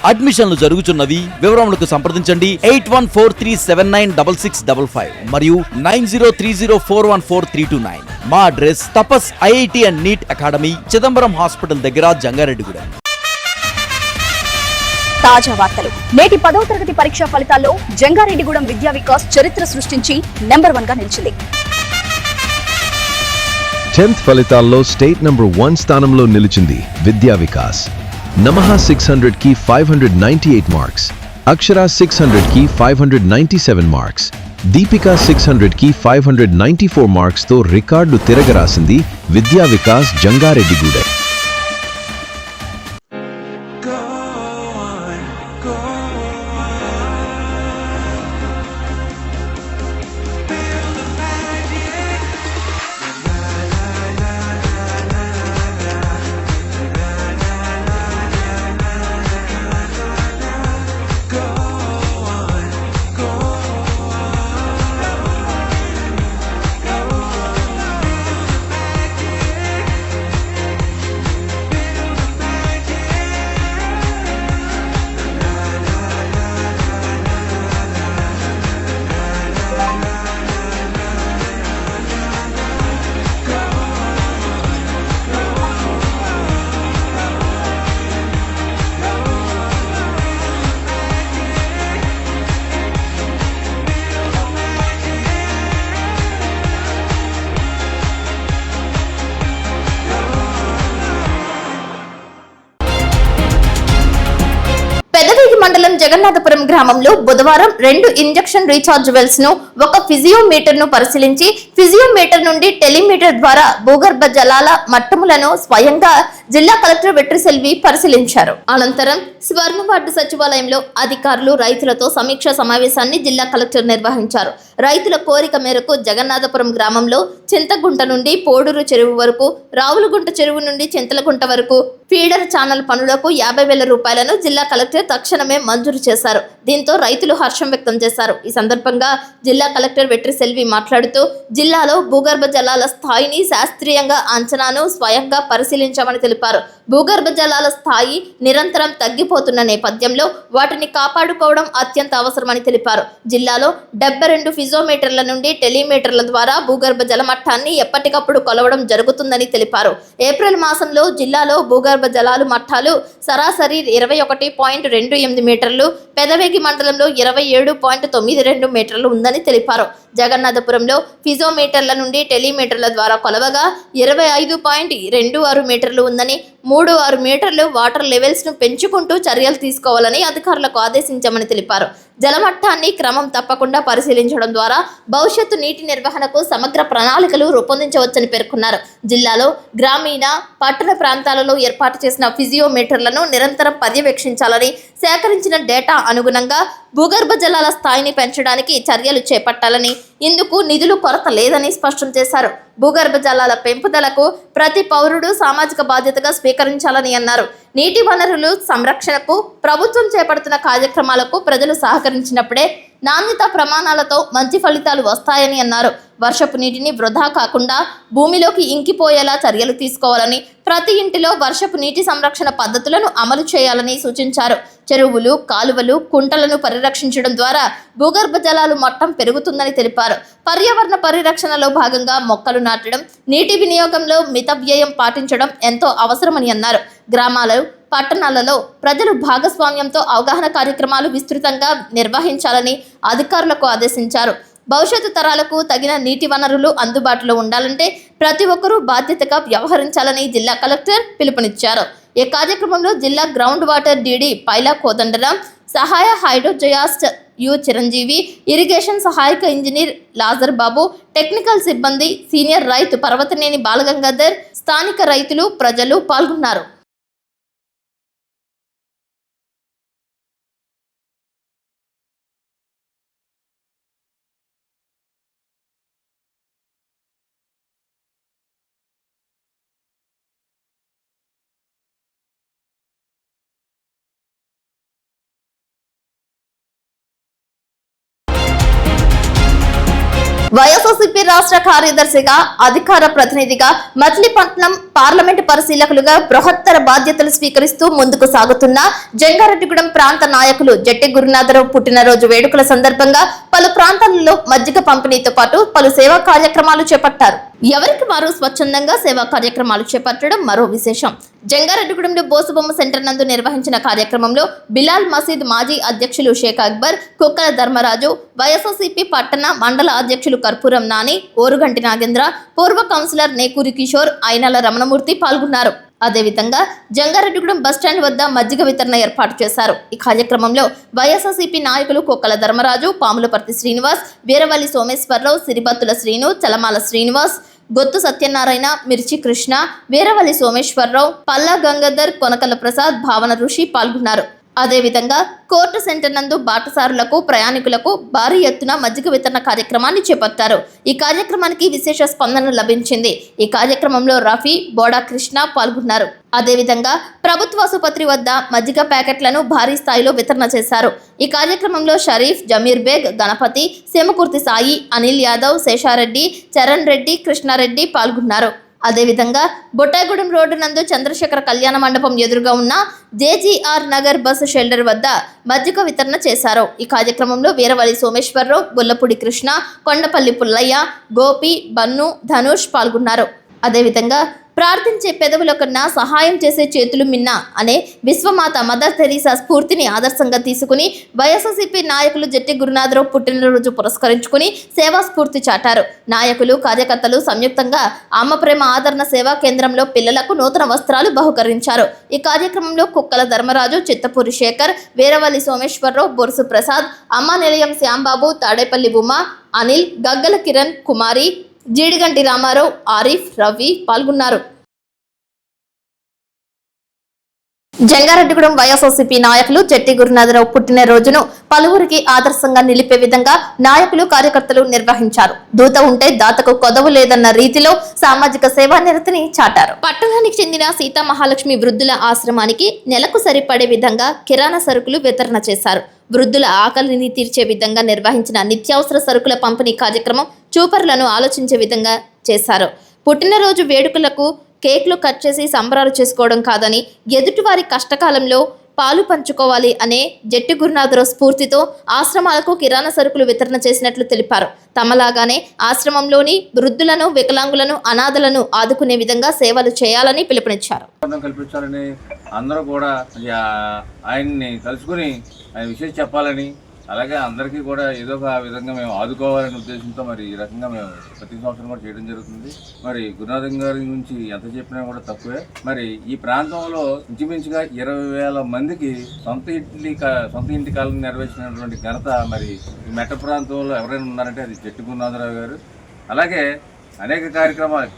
అడ్మిషన్లు జరుగుతున్నవి. వివరములకు సంప్రదించండి 8143796655 మరియు 9030414329. మా address Tapas IIT and NEET academy, Chidambaram hospital దగ్గర, జంగారెడ్డిగూడెం. తాజా వార్తలు. నేటి 10వ తరగతి పరీక్షా ఫలితాల్లో జంగారెడ్డిగూడెం విద్యా వికాస్ చరిత్ర సృష్టించి నెంబర్ 1 గా నిలిచింది. 10th ఫలితాల్లో స్టేట్ నంబర్ 1 స్థానంలో నిలిచింది విద్యా వికాస్. నమహ 600 కి 598 మార్క్స్, అక్షర 600 కి 597 మార్క్స్, దీపిక 600 కి 594 మార్క్స్ తో రికార్డు తిరగరాసింది విద్యా వికాస్ జంగారెడ్డిగూడెం. మండలం జగన్నాథపురం గ్రామంలో బుధవారం 2 ఇంజెక్షన్ రీఛార్జ్ వెల్స్ ను, ఒక ఫిజియోమీటర్ ను పరిశీలించి ఫిజియోమీటర్ నుండి టెలిమీటర్ ద్వారా భూగర్భ జలాల మట్టములను స్వయంగా జిల్లా కలెక్టర్ వెట్రిసెల్వి పరిశీలించారు. అనంతరం స్వర్ణవార్డు సచివాలయంలో అధికారులు, రైతులతో సమీక్ష సమావేశాన్ని జిల్లా కలెక్టర్ నిర్వహించారు. రైతుల కోరిక మేరకు జగన్నాథపురం గ్రామంలో చింతగుంట నుండి పోడూరు చెరువు వరకు, రావులగుంట చెరువు నుండి చింతలగుంట వరకు ఫీడర్ ఛానల్ పనులకు 50,000 రూపాయలను జిల్లా కలెక్టర్ తక్షణమే మంజూరు చేశారు. దీంతో రైతులు హర్షం వ్యక్తం చేశారు. ఈ సందర్భంగా జిల్లా కలెక్టర్ వెట్రిసెల్వి మాట్లాడుతూ జిల్లాలో భూగర్భ జలాల స్థాయిని శాస్త్రీయంగా అంచనాను స్వయంగా పరిశీలించామని తెలిపారు. భూగర్భ జలాల స్థాయి నిరంతరం తగ్గిపోతున్న నేపథ్యంలో వాటిని కాపాడుకోవడం అత్యంత అవసరమని తెలిపారు. జిల్లాలో 72 ఫిజోమీటర్ల నుండి టెలిమీటర్ల ద్వారా భూగర్భ జల మట్టాన్ని ఎప్పటికప్పుడు కొలవడం జరుగుతుందని తెలిపారు. ఏప్రిల్ మాసంలో జిల్లాలో భూగర్భ జలాలు మట్టాలు సరాసరి 21.28 మీటర్లు, పెదవేగి మండలంలో 27.92 మీటర్లు ఉందని తెలిపారు. జగన్నాథపురంలో ఫిజోమీటర్ల నుండి టెలిమీటర్ల ద్వారా కొలవగా 25.26 మీటర్లు ఉందని, 3-6 మీటర్లు వాటర్ లెవెల్స్ ను పెంచుకుంటూ చర్యలు తీసుకోవాలని అధికారులకు ఆదేశించామని తెలిపారు. జలమట్టాన్ని క్రమం తప్పకుండా పరిశీలించడం ద్వారా భవిష్యత్తు నీటి నిర్వహణకు సమగ్ర ప్రణాళికలు రూపొందించవచ్చని పేర్కొన్నారు. జిల్లాలో గ్రామీణ, పట్టణ ప్రాంతాలలో ఏర్పాటు చేసిన ఫిజియోమీటర్లను నిరంతరం పర్యవేక్షించాలని, సేకరించిన డేటా అనుగుణంగా భూగర్భ జలాల స్థాయిని పెంచడానికి చర్యలు చేపట్టాలని, ఇందుకు నిధులు కొరత లేదని స్పష్టం చేశారు. భూగర్భ జలాల పెంపుదలకు ప్రతి పౌరుడు సామాజిక బాధ్యతగా స్వీకరించాలని అన్నారు. నీటి వనరులు సంరక్షణకు ప్రభుత్వం చేపడుతున్న కార్యక్రమాలకు ప్రజలు సహకరించినప్పుడే నాణ్యత ప్రమాణాలతో మంచి ఫలితాలు వస్తాయని అన్నారు. వర్షపు నీటిని వృధా కాకుండా భూమిలోకి ఇంకిపోయేలా చర్యలు తీసుకోవాలని, ప్రతి ఇంటిలో వర్షపు నీటి సంరక్షణ పద్ధతులను అమలు చేయాలని సూచించారు. చెరువులు, కాలువలు, కుంటలను పరిరక్షించడం ద్వారా భూగర్భ జలాలు మట్టం పెరుగుతుందని తెలిపారు. పర్యావరణ పరిరక్షణలో భాగంగా మొక్కలు నాటడం, నీటి వినియోగంలో మిత వ్యయం పాటించడం ఎంతో అవసరమని అన్నారు. గ్రామాలు, పట్టణాలలో ప్రజలు భాగస్వామ్యంతో అవగాహన కార్యక్రమాలు విస్తృతంగా నిర్వహించాలని అధికారులకు ఆదేశించారు. భవిష్యత్తు తరాలకు తగిన నీటి వనరులు అందుబాటులో ఉండాలంటే ప్రతి ఒక్కరూ బాధ్యతగా వ్యవహరించాలని జిల్లా కలెక్టర్ పిలుపునిచ్చారు. ఈ కార్యక్రమంలో జిల్లా గ్రౌండ్ వాటర్ డీడీ పైలా కోదండరాం, సహాయ హైడ్రోజయాస్ట్ యు చిరంజీవి, ఇరిగేషన్ సహాయక ఇంజనీర్ లాజర్ బాబు, టెక్నికల్ సిబ్బంది, సీనియర్ రైతు పర్వతనేని బాలగంగాధర్, స్థానిక రైతులు, ప్రజలు పాల్గొన్నారు. వైఎస్ఆర్సీపీ రాష్ట్ర కార్యదర్శిగా, అధికార ప్రతినిధిగా, మచిలీపట్నం పార్లమెంటు పరిశీలకులుగా బృహత్తర బాధ్యతలు స్వీకరిస్తూ ముందుకు సాగుతున్న జంగారెడ్డిగూడెం ప్రాంత నాయకులు జట్టి గురునాథరావు పుట్టినరోజు వేడుకల సందర్భంగా పలు ప్రాంతాలలో మజ్జిగ పంపిణీతో పాటు పలు సేవా కార్యక్రమాలు చేపట్టారు. ఎవరికి వారు స్వచ్ఛందంగా సేవా కార్యక్రమాలు చేపట్టడం మరో విశేషం. జంగారెడ్డిగూడెంలో బోసుబొమ్మ సెంటర్ నందు నిర్వహించిన కార్యక్రమంలో బిలాల్ మసీద్ మాజీ అధ్యక్షులు షేక్ అక్బర్, కుక్కల ధర్మరాజు, వైఎస్ఆర్సీపీ పట్టణ మండల అధ్యక్షులు కర్పూరం నాని, ఓరుగంటి నాగేంద్ర, పూర్వ కౌన్సిలర్ నేకూరి కిషోర్, అయినల రమణమూర్తి పాల్గొన్నారు. అదేవిధంగా జంగారెడ్డిగూడెం బస్టాండ్ వద్ద మజ్జిగ వితరణ ఏర్పాటు చేశారు. ఈ కార్యక్రమంలో వైఎస్ఆర్సీపీ నాయకులు కుక్కల ధర్మరాజు, పాములపర్తి శ్రీనివాస్, వీరవల్లి సోమేశ్వరరావు, సిరిబత్తుల శ్రీను, చలమాల శ్రీనివాస్, గొత్తు సత్యనారాయణ, మిర్చి కృష్ణ, వీరవల్లి సోమేశ్వరరావు, పల్లా గంగాధర్, కొనకల ప్రసాద్, భావన ఋషి పాల్గొన్నారు. అదేవిధంగా కోర్టు సెంటర్ నందు బాటసారులకు, ప్రయాణికులకు భారీ ఎత్తున మజ్జిగ వితరణ కార్యక్రమాన్ని చేపట్టారు. ఈ కార్యక్రమానికి విశేష స్పందన లభించింది. ఈ కార్యక్రమంలో రఫీ, బోడా కృష్ణ పాల్గొన్నారు. అదేవిధంగా ప్రభుత్వ ఆసుపత్రి వద్ద మజ్జిగ ప్యాకెట్లను భారీ స్థాయిలో వితరణ చేశారు. ఈ కార్యక్రమంలో షరీఫ్, జమీర్ బేగ్, గణపతి, సేమకుర్తి సాయి, అనిల్ యాదవ్, శేషారెడ్డి, చరణ్ రెడ్డి, కృష్ణారెడ్డి పాల్గొన్నారు. అదేవిధంగా బొట్టాయిగూడెం రోడ్డు నందు చంద్రశేఖర కళ్యాణ మండపం ఎదురుగా ఉన్న జేజీఆర్ నగర్ బస్సు షెల్టర్ వద్ద మజ్జిగ వితరణ చేశారు. ఈ కార్యక్రమంలో వీరవల్లి సోమేశ్వరరావు, బొల్లపూడి కృష్ణ, కొండపల్లి పుల్లయ్య, గోపి, బన్ను, ధనుష్ పాల్గొన్నారు. అదేవిధంగా ప్రార్థించే పెదవుల కన్నా సహాయం చేసే చేతులు మిన్న అనే విశ్వమాత మదర్ తెరీసా స్ఫూర్తిని ఆదర్శంగా తీసుకుని వైఎస్ఆర్సీపీ నాయకులు జట్టి గురునాథరావు పుట్టినరోజు పురస్కరించుకుని సేవా స్ఫూర్తి చాటారు. నాయకులు, కార్యకర్తలు సంయుక్తంగా అమ్మ ప్రేమ ఆదరణ సేవా కేంద్రంలో పిల్లలకు నూతన వస్త్రాలు బహుకరించారు. ఈ కార్యక్రమంలో కుక్కల ధర్మరాజు, చిత్తపూరి శేఖర్, వీరవల్లి సోమేశ్వరరావు, బొరుసు ప్రసాద్, అమ్మ నిలయం శ్యాంబాబు, తాడేపల్లి ఉమా, అనిల్, గగ్గల కిరణ్ కుమారి, జీడిగంటి రామారావు, ఆరిఫ్, రవి పాల్గొన్నారు. జంగారెడ్డిగూడెం వైఎస్ఆర్సీపీ నాయకులు జట్టి గురునాథరావు పుట్టినరోజును పలువురికి ఆదర్శంగా నిలిపే విధంగా నాయకులు, కార్యకర్తలు నిర్వహించారు. దూత ఉంటే దాతకు కొదవు లేదన్న రీతిలో సామాజిక సేవా నిరతిని చాటారు. పట్టణానికి చెందిన సీతా మహాలక్ష్మి వృద్ధుల ఆశ్రమానికి నెలకు సరిపడే విధంగా కిరాణా సరుకులు వితరణ చేశారు. వృద్ధుల ఆకలిని తీర్చే విధంగా నిర్వహించిన నిత్యావసర సరుకుల పంపిణీ కార్యక్రమం చూపరులను ఆలోచించే విధంగా చేశారు. పుట్టినరోజు వేడుకలకు కేక్లు కట్ చేసి సంబరాలు చేసుకోవడం కాదని, ఎదుటివారి కష్టకాలంలో పాలు పంచుకోవాలి అనే జట్టి గురునాథరావు స్ఫూర్తితో ఆశ్రమాలకు కిరాణా సరుకులు వితరణ చేసినట్లు తెలిపారు. తమలాగానే ఆశ్రమంలోని వృద్ధులను, వికలాంగులను, అనాథలను ఆదుకునే విధంగా సేవలు చేయాలని పిలుపునిచ్చారు. కల్పించాలని అందరూ కూడా ఆయన్ని కలుసుకుని ఆయన విషయం చెప్పాలని, అలాగే అందరికీ కూడా ఏదో ఒక విధంగా మేము ఆదుకోవాలనే ఉద్దేశంతో మరి ఈ రకంగా మేము ప్రతి సంవత్సరం కూడా చేయడం జరుగుతుంది. మరి గురునాథం గారి గురించి ఎంత చెప్పినా కూడా తక్కువే. మరి ఈ ప్రాంతంలో ఇంచుమించుగా 20,000 మందికి సొంత ఇంటి కాలం నెరవేర్చినటువంటి ఘనత మరి ఈ మెట్ట ప్రాంతంలో ఎవరైనా ఉన్నారంటే అది జట్టి గురునాథరావు గారు. అలాగే అనేక కార్యక్రమాలు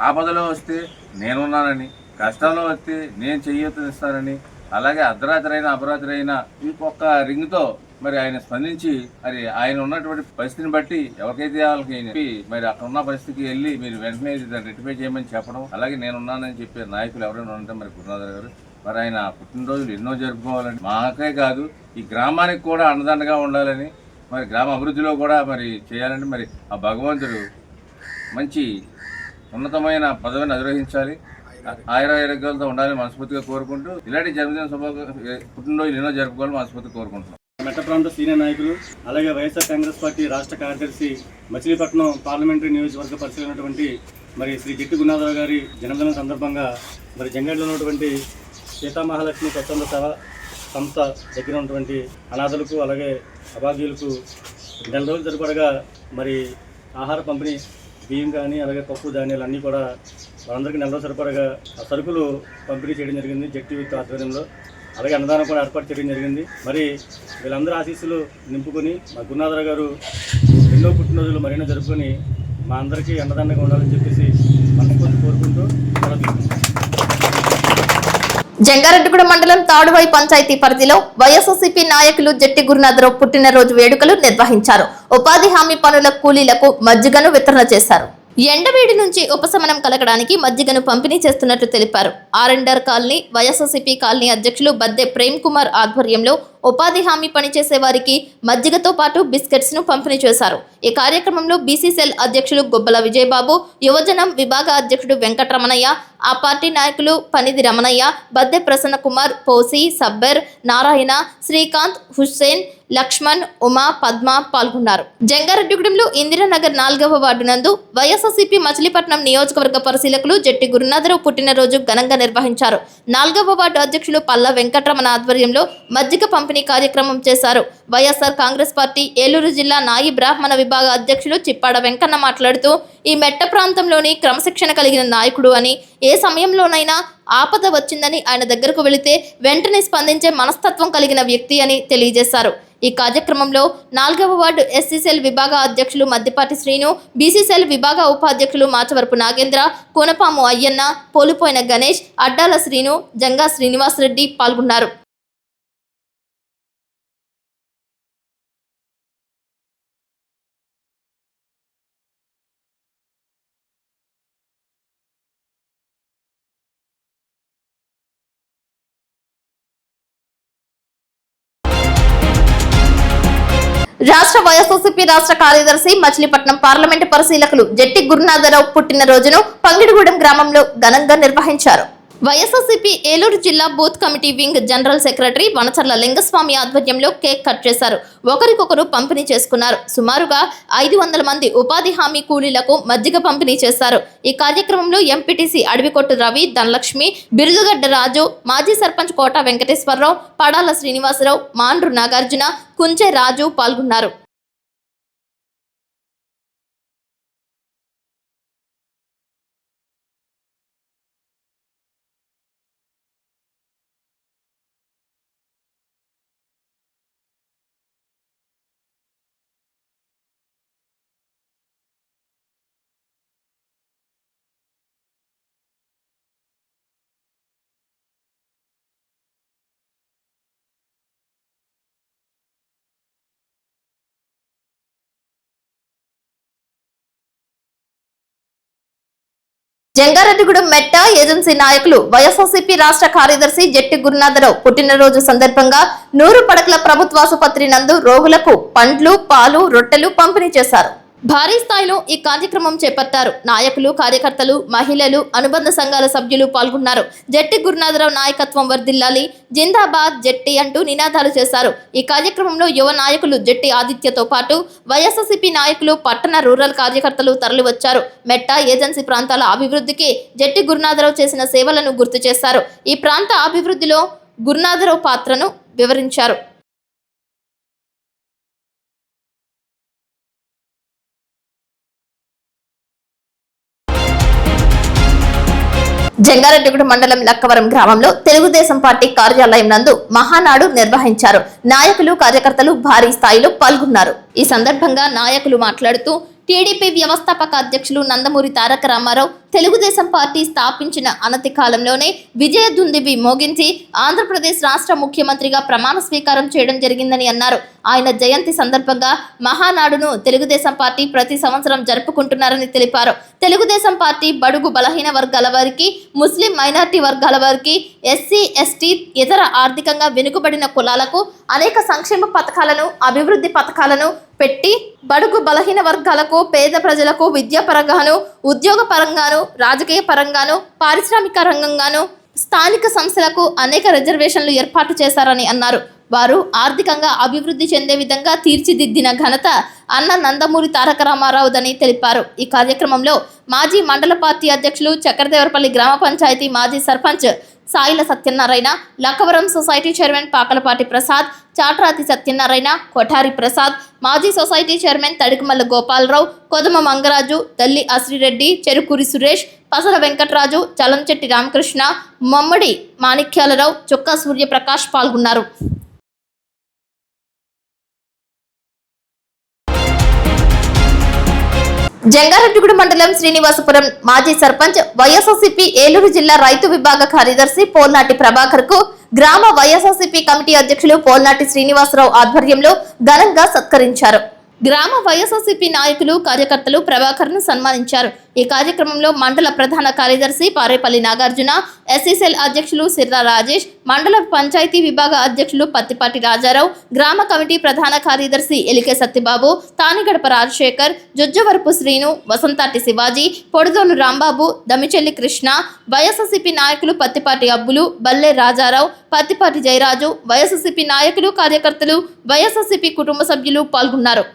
ఆపదలో వస్తే నేనున్నానని, కష్టంలో వస్తే నేను చెయ్యొత్తునిస్తానని, అలాగే అర్ధరాత్రి అయినా అపరాత్రి అయినా ఇంకొక రింగ్తో మరి ఆయన స్పందించి మరి ఆయన ఉన్నటువంటి పరిస్థితిని బట్టి ఎవరికైతే వాళ్ళకి మరి అక్కడ ఉన్న పరిస్థితికి వెళ్ళి మీరు వెంటనే రెక్టిఫై చేయమని చెప్పడం, అలాగే నేనున్నానని చెప్పే నాయకులు ఎవరైనా ఉంటే మరి గురునాథరావు గారు. మరి ఆయన పుట్టినరోజులు ఎన్నో జరుపుకోవాలని, మాకే కాదు ఈ గ్రామానికి కూడా అండదండగా ఉండాలని, మరి గ్రామ అభివృద్ధిలో కూడా మరి చేయాలంటే మరి ఆ భగవంతుడు మంచి ఉన్నతమైన పదవిని అధిరోహించాలి, ఆయురారోగ్యాలతో ఉండాలని మనస్ఫూర్తిగా కోరుకుంటూ ఇలాంటి జన్మదిన పుట్టినరోజు ఎన్నో జరుపుకోవాలని మనస్ఫూర్తిగా కోరుకుంటున్నాం. మెట్ట ప్రాంత సీనియర్ నాయకులు అలాగే వైఎస్ఆర్ కాంగ్రెస్ పార్టీ రాష్ట్ర కార్యదర్శి మచిలీపట్నం పార్లమెంటరీ నియోజకవర్గ పరిశీలనటువంటి మరి శ్రీ జట్టి గురునాథరావు గారి జన్మదినం సందర్భంగా మరి జంగారెడ్డిలో ఉన్నటువంటి సీతామహాలక్ష్మి స్వచ్ఛంద సేవ సంస్థ దగ్గర ఉన్నటువంటి అనాథలకు అలాగే అభాగ్యులకు నెల రోజులు సరిపడగా మరి ఆహార పంపిణీ బియ్యం కానీ అలాగే పప్పు ధాన్యాలు అన్నీ కూడా వాళ్ళందరికీ నెల రోజులు సరిపడగా ఆ సరుకులు పంపిణీ చేయడం జరిగింది జట్టి యూత్ ఆధ్వర్యంలో. అలాగే అన్నదానం కూడా ఏర్పాటు చేయడం జరిగింది. మరి వీళ్ళందరూ ఆశీస్సులు నింపుకొని మా గురునాథరావు గారు ఎన్నో పుట్టినరోజులు మరెన్నో జరుపుకొని మా అందరికీ అన్నదండగా ఉండాలని చెప్పేసి మనస్ఫూర్తి కోరుకుంటూ జంగారెడ్డిగూడెం మండలం తాడువాయి పంచాయతీ పరిధిలో వైఎస్ఆర్సీపీ నాయకులు జట్టి గురునాథరావు పుట్టినరోజు వేడుకలు నిర్వహించారు. ఉపాధి హామీ పనుల కూలీలకు మజ్జిగను వితరణ చేశారు. ఎండవేడి నుంచి ఉపశమనం కలగడానికి మజ్జిగను పంపిణీ చేస్తున్నట్లు తెలిపారు. ఆర్ఎండర్ కాలనీ వైఎస్ఆర్సీపీ కాలనీ అధ్యక్షులు బద్దె ప్రేమ్ కుమార్ ఆధ్వర్యంలో ఉపాధి హామీ పనిచేసే వారికి మజ్జిగతో పాటు బిస్కెట్స్ ను పంపిణీ చేశారు. ఈ కార్యక్రమంలో బీసీసీఎల్ అధ్యక్షులు గొబ్బల విజయబాబు, యువజనం విభాగ అధ్యక్షుడు వెంకటరమణయ్య, ఆ పార్టీ నాయకులు పనిది రమణయ్య, బద్దె ప్రసన్న కుమార్, పోసి, సబ్బర్, నారాయణ, శ్రీకాంత్, హుస్సేన్, లక్ష్మణ్, ఉమా, పద్మ పాల్గొన్నారు. జంగారెడ్డిగూడెంలో ఇందిరానగర్ 4వ వార్డు నందు వైఎస్ఆర్సీపీ మచిలీపట్నం నియోజకవర్గ పరిశీలకులు జట్టి గురునాథరావు పుట్టినరోజు ఘనంగా నిర్వహించారు. 4వ వార్డు అధ్యక్షులు పల్ల వెంకటరమణ ఆధ్వర్యంలో మజ్జిగ పంపిణీ కార్యక్రమం చేశారు. వైఎస్ఆర్ కాంగ్రెస్ పార్టీ ఏలూరు జిల్లా నాయి బ్రాహ్మణ విభాగ అధ్యక్షులు చిప్పాడ వెంకన్న మాట్లాడుతూ ఈ మెట్ట ప్రాంతంలోని క్రమశిక్షణ కలిగిన నాయకుడు అని, ఏ సమయంలోనైనా ఆపద వచ్చిందని ఆయన దగ్గరకు వెళితే వెంటనే స్పందించే మనస్తత్వం కలిగిన వ్యక్తి అని తెలియజేశారు. ఈ కార్యక్రమంలో 4వ వార్డు ఎస్సీసీఎల్ విభాగ అధ్యక్షులు మద్దిపాటి శ్రీను, బీసీసీఎల్ విభాగ ఉపాధ్యక్షులు మాచవరపు నాగేంద్ర, కోనపాము అయ్యన్న, పోలుపోయిన గణేష్, అడ్డాల శ్రీను, జంగా శ్రీనివాసరెడ్డి పాల్గొన్నారు. రాష్ట్ర వైఎస్ఆర్సీపీ రాష్ట్ర కార్యదర్శి మచిలీపట్నం పార్లమెంటు పరిశీలకులు జట్టి గురునాథరావు పుట్టినరోజును పంగిడిగూడెం గ్రామంలో ఘనంగా నిర్వహించారు. వైఎస్ఆర్సీపీ ఏలూరు జిల్లా booth committee wing general secretary Vanacharla Lingaswamy ఆధ్వర్యంలో కేక్ కట్ చేశారు. ఒకరికొకరు పంపిణీ చేసుకున్నారు. సుమారుగా 500 మంది ఉపాధి హామీ కూలీలకు మజ్జిగ పంపిణీ చేశారు. ఈ కార్యక్రమంలో ఎంపీటీసీ అడవికొట్టు రవి, ధనలక్ష్మి, బిరుదుగడ్డ రాజు, మాజీ సర్పంచ్ కోట వెంకటేశ్వరరావు, పడాల శ్రీనివాసరావు, మాండ్రు నాగార్జున, కుంచె రాజు పాల్గొన్నారు. జంగారెడ్డిగూడెం మెట్ట ఏజెన్సీ నాయకులు వైఎస్ఆర్సీపీ రాష్ట్ర కార్యదర్శి జట్టి గురునాథరావు పుట్టినరోజు సందర్భంగా 100 పడకల ప్రభుత్వాసుపత్రి నందు రోగులకు పండ్లు, పాలు, రొట్టెలు పంపిణీ చేశారు. భారీ స్థాయిలో ఈ కార్యక్రమం చేపట్టారు. నాయకులు, కార్యకర్తలు, మహిళలు, అనుబంధ సంఘాల సభ్యులు పాల్గొన్నారు. జట్టి గురునాథరావు నాయకత్వం వర్ధిల్లాలి, జిందాబాద్ జట్టి అంటూ నినాదాలు చేశారు. ఈ కార్యక్రమంలో యువ నాయకులు జట్టి ఆదిత్యతో పాటు వైఎస్ఆర్సీపీ నాయకులు, పట్టణ రూరల్ కార్యకర్తలు తరలివచ్చారు. మెట్ట ఏజెన్సీ ప్రాంతాల అభివృద్ధికి జట్టి గురునాథరావు చేసిన సేవలను గుర్తు చేశారు. ఈ ప్రాంత అభివృద్ధిలో గురునాథరావు పాత్రను వివరించారు. జంగారెడ్డిగూడెం మండలం లక్కవరం గ్రామంలో తెలుగుదేశం పార్టీ కార్యాలయం నందు మహానాడు నిర్వహించారు. నాయకులు, కార్యకర్తలు భారీ స్థాయిలో పాల్గొన్నారు. ఈ సందర్భంగా నాయకులు మాట్లాడుతూ టీడీపీ వ్యవస్థాపక అధ్యక్షులు నందమూరి తారక రామారావు తెలుగుదేశం పార్టీ స్థాపించిన అనతి కాలంలోనే విజయ దుందుబి మోగించి ఆంధ్రప్రదేశ్ రాష్ట్ర ముఖ్యమంత్రిగా ప్రమాణ స్వీకారం చేయడం జరిగిందని అన్నారు. ఆయన జయంతి సందర్భంగా మహానాడును తెలుగుదేశం పార్టీ ప్రతి సంవత్సరం జరుపుకుంటున్నారని తెలిపారు. తెలుగుదేశం పార్టీ బడుగు బలహీన వర్గాల వారికి, ముస్లిం మైనార్టీ వర్గాల వారికి, ఎస్సీ ఎస్టీ ఇతర ఆర్థికంగా వెనుకబడిన కులాలకు అనేక సంక్షేమ పథకాలను, అభివృద్ధి పథకాలను పెట్టి బడుగు బలహీన వర్గాలకు, పేద ప్రజలకు విద్యా పరంగాను, ఉద్యోగ పరంగాను, రాజకీయ పరంగాను, పారిశ్రామిక రంగంగాను, స్థానిక సంస్థలకు అనేక రిజర్వేషన్లు ఏర్పాటు చేశారని అన్నారు. వారు ఆర్థికంగా అభివృద్ధి చెందే విధంగా తీర్చిదిద్దిన ఘనత అన్న నందమూరి తారక రామారావుదని తెలిపారు. ఈ కార్యక్రమంలో మాజీ మండల పార్టీ అధ్యక్షులు, చక్రదేవరపల్లి గ్రామ పంచాయతీ మాజీ సర్పంచ్ సాయిల సత్యనారాయణ, లక్కవరం సొసైటీ చైర్మన్ పాకలపాటి ప్రసాద్, చాట్రాతి సత్యనారాయణ, కొఠారి ప్రసాద్, మాజీ సొసైటీ చైర్మన్ తడికమల్ల గోపాలరావు, కొదమ మంగరాజు, తల్లి అశ్రీరెడ్డి, చెరుకూరి సురేష్, పసల వెంకటరాజు, చలంచెట్టి రామకృష్ణ, మమ్మడి మాణిక్యాలరావు, చుక్కా సూర్యప్రకాష్ పాల్గొన్నారు. జంగారెడ్డిగూడెం మండలం శ్రీనివాసపురం మాజీ సర్పంచ్, వైఎస్ఆర్సీపీ ఏలూరు జిల్లా రైతు విభాగ కార్యదర్శి పోల్నాటి ప్రభాకర్ కు గ్రామ వైఎస్ఆర్సీపీ కమిటీ అధ్యక్షులు పోల్నాటి శ్రీనివాసరావు ఆధ్వర్యంలో ఘనంగా సత్కరించారు. గ్రామ వైఎస్ఆర్సీపీ నాయకులు, కార్యకర్తలు ప్రభాకర్ ను సన్మానించారు. ఈ కార్యక్రమంలో మండల ప్రధాన కార్యదర్శి పారేపల్లి నాగార్జున, ఎస్సీసెల్ అధ్యక్షులు సిర్రా రాజేష్, మండల పంచాయతీ విభాగ అధ్యక్షులు పత్తిపాటి రాజారావు, గ్రామ కమిటీ ప్రధాన కార్యదర్శి ఎలికే సత్యబాబు, తానిగడప రాజశేఖర్, జొజ్జవరపు శ్రీను, వసంతాటి శివాజీ, పొడిదోలు రాంబాబు, దమిచెల్లి కృష్ణ, వైఎస్ఆర్సీపీ నాయకులు పత్తిపాటి అబ్బులు, బల్లె రాజారావు, పత్తిపాటి జయరాజు, వైఎస్ఆర్సీపీ నాయకులు, కార్యకర్తలు, వైఎస్ఆర్సీపీ కుటుంబ సభ్యులు పాల్గొన్నారు.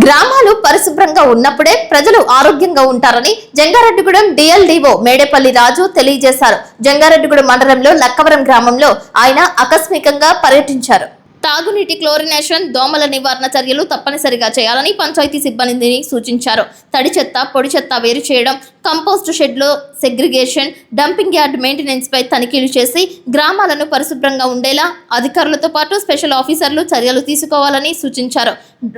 గ్రామాలు పరిశుభ్రంగా ఉన్నప్పుడే ప్రజలు ఆరోగ్యంగా ఉంటారని జంగారెడ్డిగూడెం డిఎల్డిఓ మేడేపల్లి రాజు తెలియజేశారు. జంగారెడ్డిగూడెం మండలంలో లక్కవరం గ్రామంలో ఆయన ఆకస్మికంగా పర్యటించారు. తాగునీటి క్లోరినేషన్, దోమల నివారణ చర్యలు తప్పనిసరిగా చేయాలని పంచాయతీ సిబ్బందిని సూచించారు. తడి చెత్త, పొడి చెత్త వేరు చేయడం, కంపోస్ట్ షెడ్లో సెగ్రిగేషన్, డంపింగ్ యార్డ్ మెయింటెనెన్స్ పై తనిఖీలు చేసి గ్రామాలను పరిశుభ్రంగా ఉండేలా అధికారులతో పాటు స్పెషల్ ఆఫీసర్లు చర్యలు తీసుకోవాలని సూచించారు.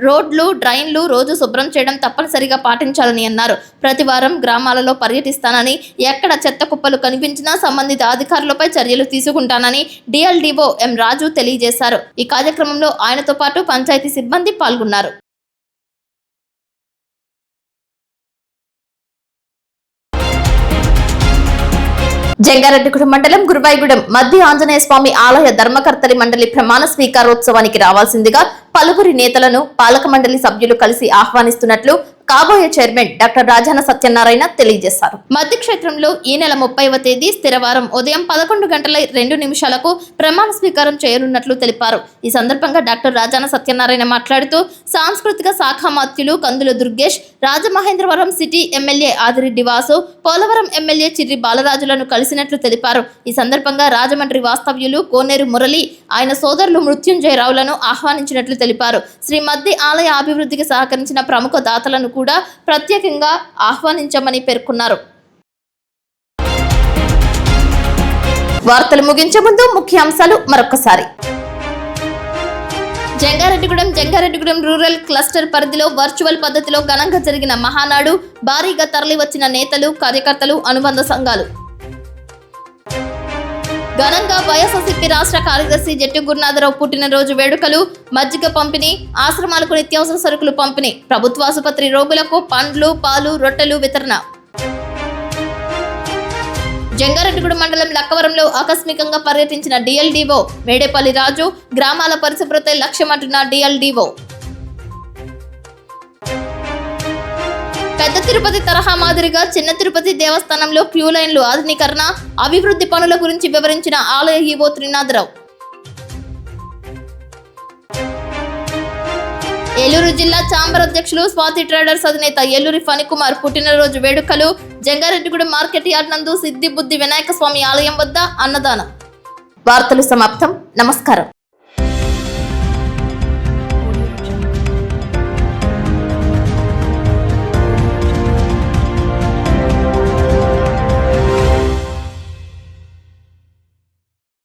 రోడ్లు, డ్రైన్లు రోజు శుభ్రం చేయడం తప్పనిసరిగా పాటించాలని అన్నారు. ప్రతి వారం గ్రామాలలో పర్యటిస్తానని, ఎక్కడ చెత్త కుప్పలు కనిపించినా సంబంధిత అధికారులపై చర్యలు తీసుకుంటానని డిఎల్డిఓ ఎం రాజు తెలియజేశారు. ఈ కార్యక్రమంలో ఆయనతో పాటు పంచాయతీ సిబ్బంది పాల్గొన్నారు. జంగారెడ్డిగూడెం మండలం గురువాయిగూడెం మధ్య ఆంజనేయ స్వామి ఆలయ ధర్మకర్తలి మండలి ప్రమాణ స్వీకారోత్సవానికి రావాల్సిందిగా పలువురి నేతలను పాలక మండలి సభ్యులు కలిసి ఆహ్వానిస్తున్నట్లు కాబోయే చైర్మన్ డాక్టర్ రాజాన సత్యనారాయణ తెలియజేశారు. మధ్య క్షేత్రంలో ఈ నెల 30వ తేదీ స్థిరవారం ఉదయం 11:02 ప్రమాణ స్వీకారం చేయనున్నట్లు తెలిపారు. ఈ సందర్భంగా డాక్టర్ రాజాన సత్యనారాయణ మాట్లాడుతూ సాంస్కృతిక శాఖ మాత్యులు Kandula Durgesh, Rajamahendravaram city MLA Adireddy Vasu, Polavaram MLA Chirri బాలరాజులను కలిసినట్లు తెలిపారు. ఈ సందర్భంగా రాజమండ్రి వాస్తవ్యులు కోనేరు మురళి, ఆయన సోదరులు మృత్యుంజయరావులను ఆహ్వానించినట్లు తెలిపారు. శ్రీ మద్ది ఆలయ అభివృద్ధికి సహకరించిన ప్రముఖ దాతలను కూడా ప్రత్యేకంగా ఆహ్వానించామని పేర్కొన్నారు. వార్తలు ముగించే ముందు ముఖ్యాంశాలు మరొకసారి. జంగారెడ్డిగూడెం రూరల్ క్లస్టర్ పరిధిలో వర్చువల్ పద్ధతిలో ఘనంగా జరిగిన మహానాడు, భారీగా తరలివచ్చిన నేతలు, కార్యకర్తలు, అనుబంధ సంఘాలు. ఘనంగా వైఎస్ఆర్సీపీ రాష్ట్ర కార్యదర్శి జట్టి గురునాథరావు పుట్టినరోజు వేడుకలు, మజ్జిగ పంపిణీ, ఆశ్రమాలకు నిత్యావసర సరుకులు పంపిణీ, ప్రభుత్వ ఆసుపత్రి రోగులకు పండ్లు, పాలు, రొట్టెలు వితరణ. జంగారెడ్డిగూడెం మండలం లక్కవరంలో ఆకస్మికంగా పర్యటించిన డిఎల్డిఓ మేడేపల్లి రాజు, గ్రామాల పరిశుభ్రతే లక్ష్యమంటున్న డిఎల్డిఓ. పెద్ద తిరుపతి తరహా మాదిరిగా చిన్న తిరుపతి దేవస్థానంలో క్యూ లైన్లు ఆధునీకరణ, అభివృద్ధి పనుల గురించి వివరించిన ఆలయ ఈవో త్రినాథరావు. ఏలూరు జిల్లా ఛాంబర్ అధ్యక్షులు స్వాతి ట్రేడర్స్ అధినేత ఏలూరి ఫణికుమార్ పుట్టినరోజు వేడుకలు, జంగారెడ్డిగూడెం మార్కెట్ యార్డ్ నందు సిద్ధి బుద్ధి వినాయక స్వామి ఆలయం వద్ద అన్నదానం. వార్తలు సమాప్తం. నమస్కారం.